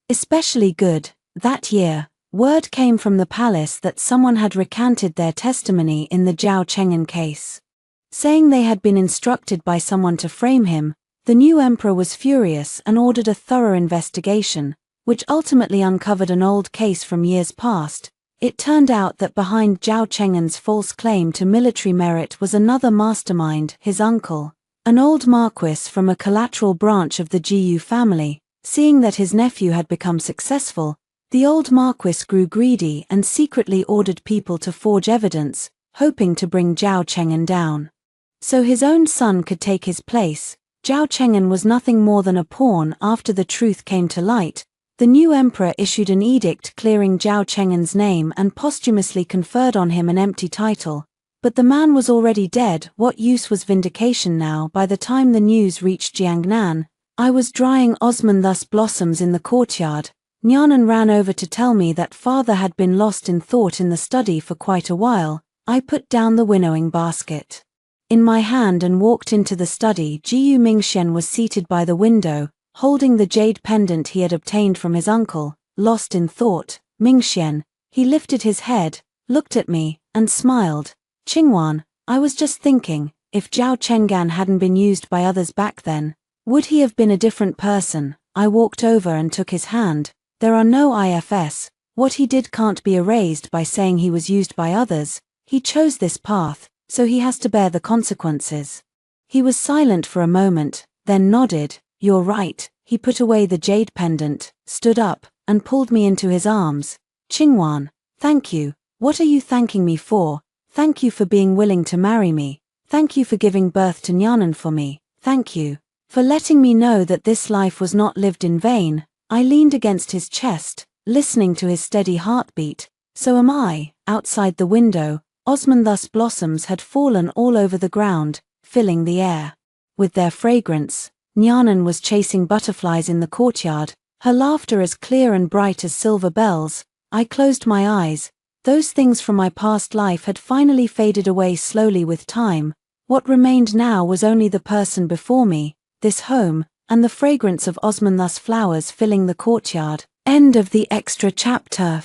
Especially good. That year, word came from the palace that someone had recanted their testimony in the Zhao Cheng'an case, saying they had been instructed by someone to frame him. The new emperor was furious and ordered a thorough investigation, which ultimately uncovered an old case from years past. It turned out that behind Zhao Cheng'an's false claim to military merit was another mastermind, his uncle, an old marquis from a collateral branch of the Jiyu family. Seeing that his nephew had become successful, the old marquis grew greedy and secretly ordered people to forge evidence, hoping to bring Zhao Cheng'an down so his own son could take his place. Zhao Cheng'an was nothing more than a pawn. After the truth came to light, The new emperor issued an edict clearing Zhao Cheng'an's name and posthumously conferred on him an empty title. But the man was already dead. What use was vindication now? By the time the news reached Jiangnan, I was drying osmanthus blossoms in the courtyard. Nyanan ran over to tell me that father had been lost in thought in the study for quite a while. I put down the winnowing basket in my hand and walked into the study. Jiyu Mingxian was seated by the window, holding the jade pendant he had obtained from his uncle. Lost in thought, Mingxian. He lifted his head, looked at me, and smiled. Qingwan, I was just thinking, if Zhao Cheng'an hadn't been used by others back then, would he have been a different person? I walked over and took his hand. There are no ifs. What he did can't be erased by saying he was used by others. He chose this path, so he has to bear the consequences. He was silent for a moment, then nodded. You're right. He put away the jade pendant, stood up, and pulled me into his arms. Qingwan, thank you. What are you thanking me for? Thank you for being willing to marry me. Thank you for giving birth to Nyanan for me. Thank you for letting me know that this life was not lived in vain. I leaned against his chest, listening to his steady heartbeat. So am I. Outside the window, osmanthus blossoms had fallen all over the ground, filling the air with their fragrance. Nyanan was chasing butterflies in the courtyard, her laughter as clear and bright as silver bells. I closed my eyes. Those things from my past life had finally faded away slowly with time. What remained now was only the person before me, this home, and the fragrance of osmanthus flowers filling the courtyard. End of the extra chapter.